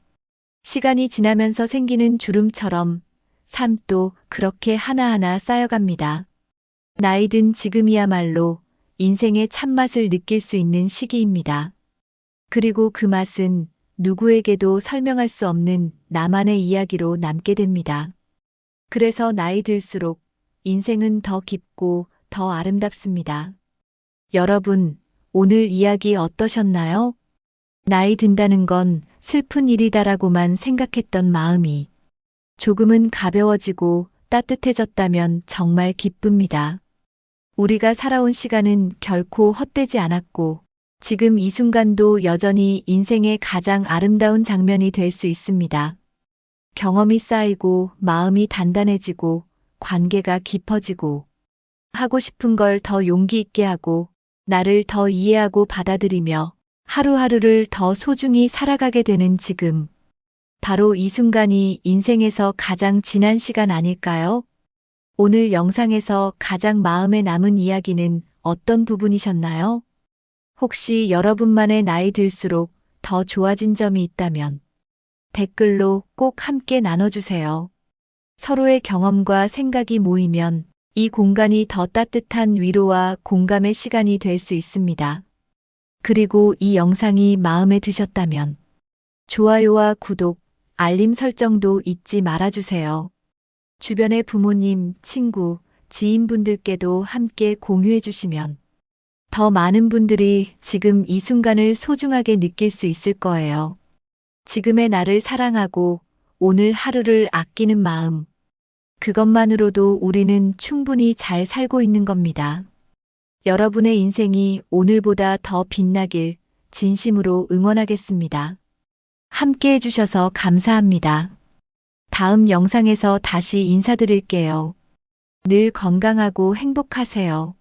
시간이 지나면서 생기는 주름처럼 삶도 그렇게 하나하나 쌓여갑니다. 나이 든 지금이야말로 인생의 참맛을 느낄 수 있는 시기입니다. 그리고 그 맛은 누구에게도 설명할 수 없는 나만의 이야기로 남게 됩니다. 그래서 나이 들수록 인생은 더 깊고 더 아름답습니다. 여러분, 오늘 이야기 어떠셨나요? 나이 든다는 건 슬픈 일이다라고만 생각했던 마음이 조금은 가벼워지고 따뜻해졌다면 정말 기쁩니다. 우리가 살아온 시간은 결코 헛되지 않았고 지금 이 순간도 여전히 인생의 가장 아름다운 장면이 될 수 있습니다. 경험이 쌓이고 마음이 단단해지고 관계가 깊어지고 하고 싶은 걸 더 용기 있게 하고 나를 더 이해하고 받아들이며 하루하루를 더 소중히 살아가게 되는 지금. 바로 이 순간이 인생에서 가장 진한 시간 아닐까요? 오늘 영상에서 가장 마음에 남은 이야기는 어떤 부분이셨나요? 혹시 여러분만의 나이 들수록 더 좋아진 점이 있다면 댓글로 꼭 함께 나눠주세요. 서로의 경험과 생각이 모이면 이 공간이 더 따뜻한 위로와 공감의 시간이 될 수 있습니다. 그리고 이 영상이 마음에 드셨다면 좋아요와 구독, 알림 설정도 잊지 말아주세요. 주변의 부모님, 친구, 지인분들께도 함께 공유해 주시면 더 많은 분들이 지금 이 순간을 소중하게 느낄 수 있을 거예요. 지금의 나를 사랑하고 오늘 하루를 아끼는 마음. 그것만으로도 우리는 충분히 잘 살고 있는 겁니다. 여러분의 인생이 오늘보다 더 빛나길 진심으로 응원하겠습니다. 함께 해주셔서 감사합니다. 다음 영상에서 다시 인사드릴게요. 늘 건강하고 행복하세요.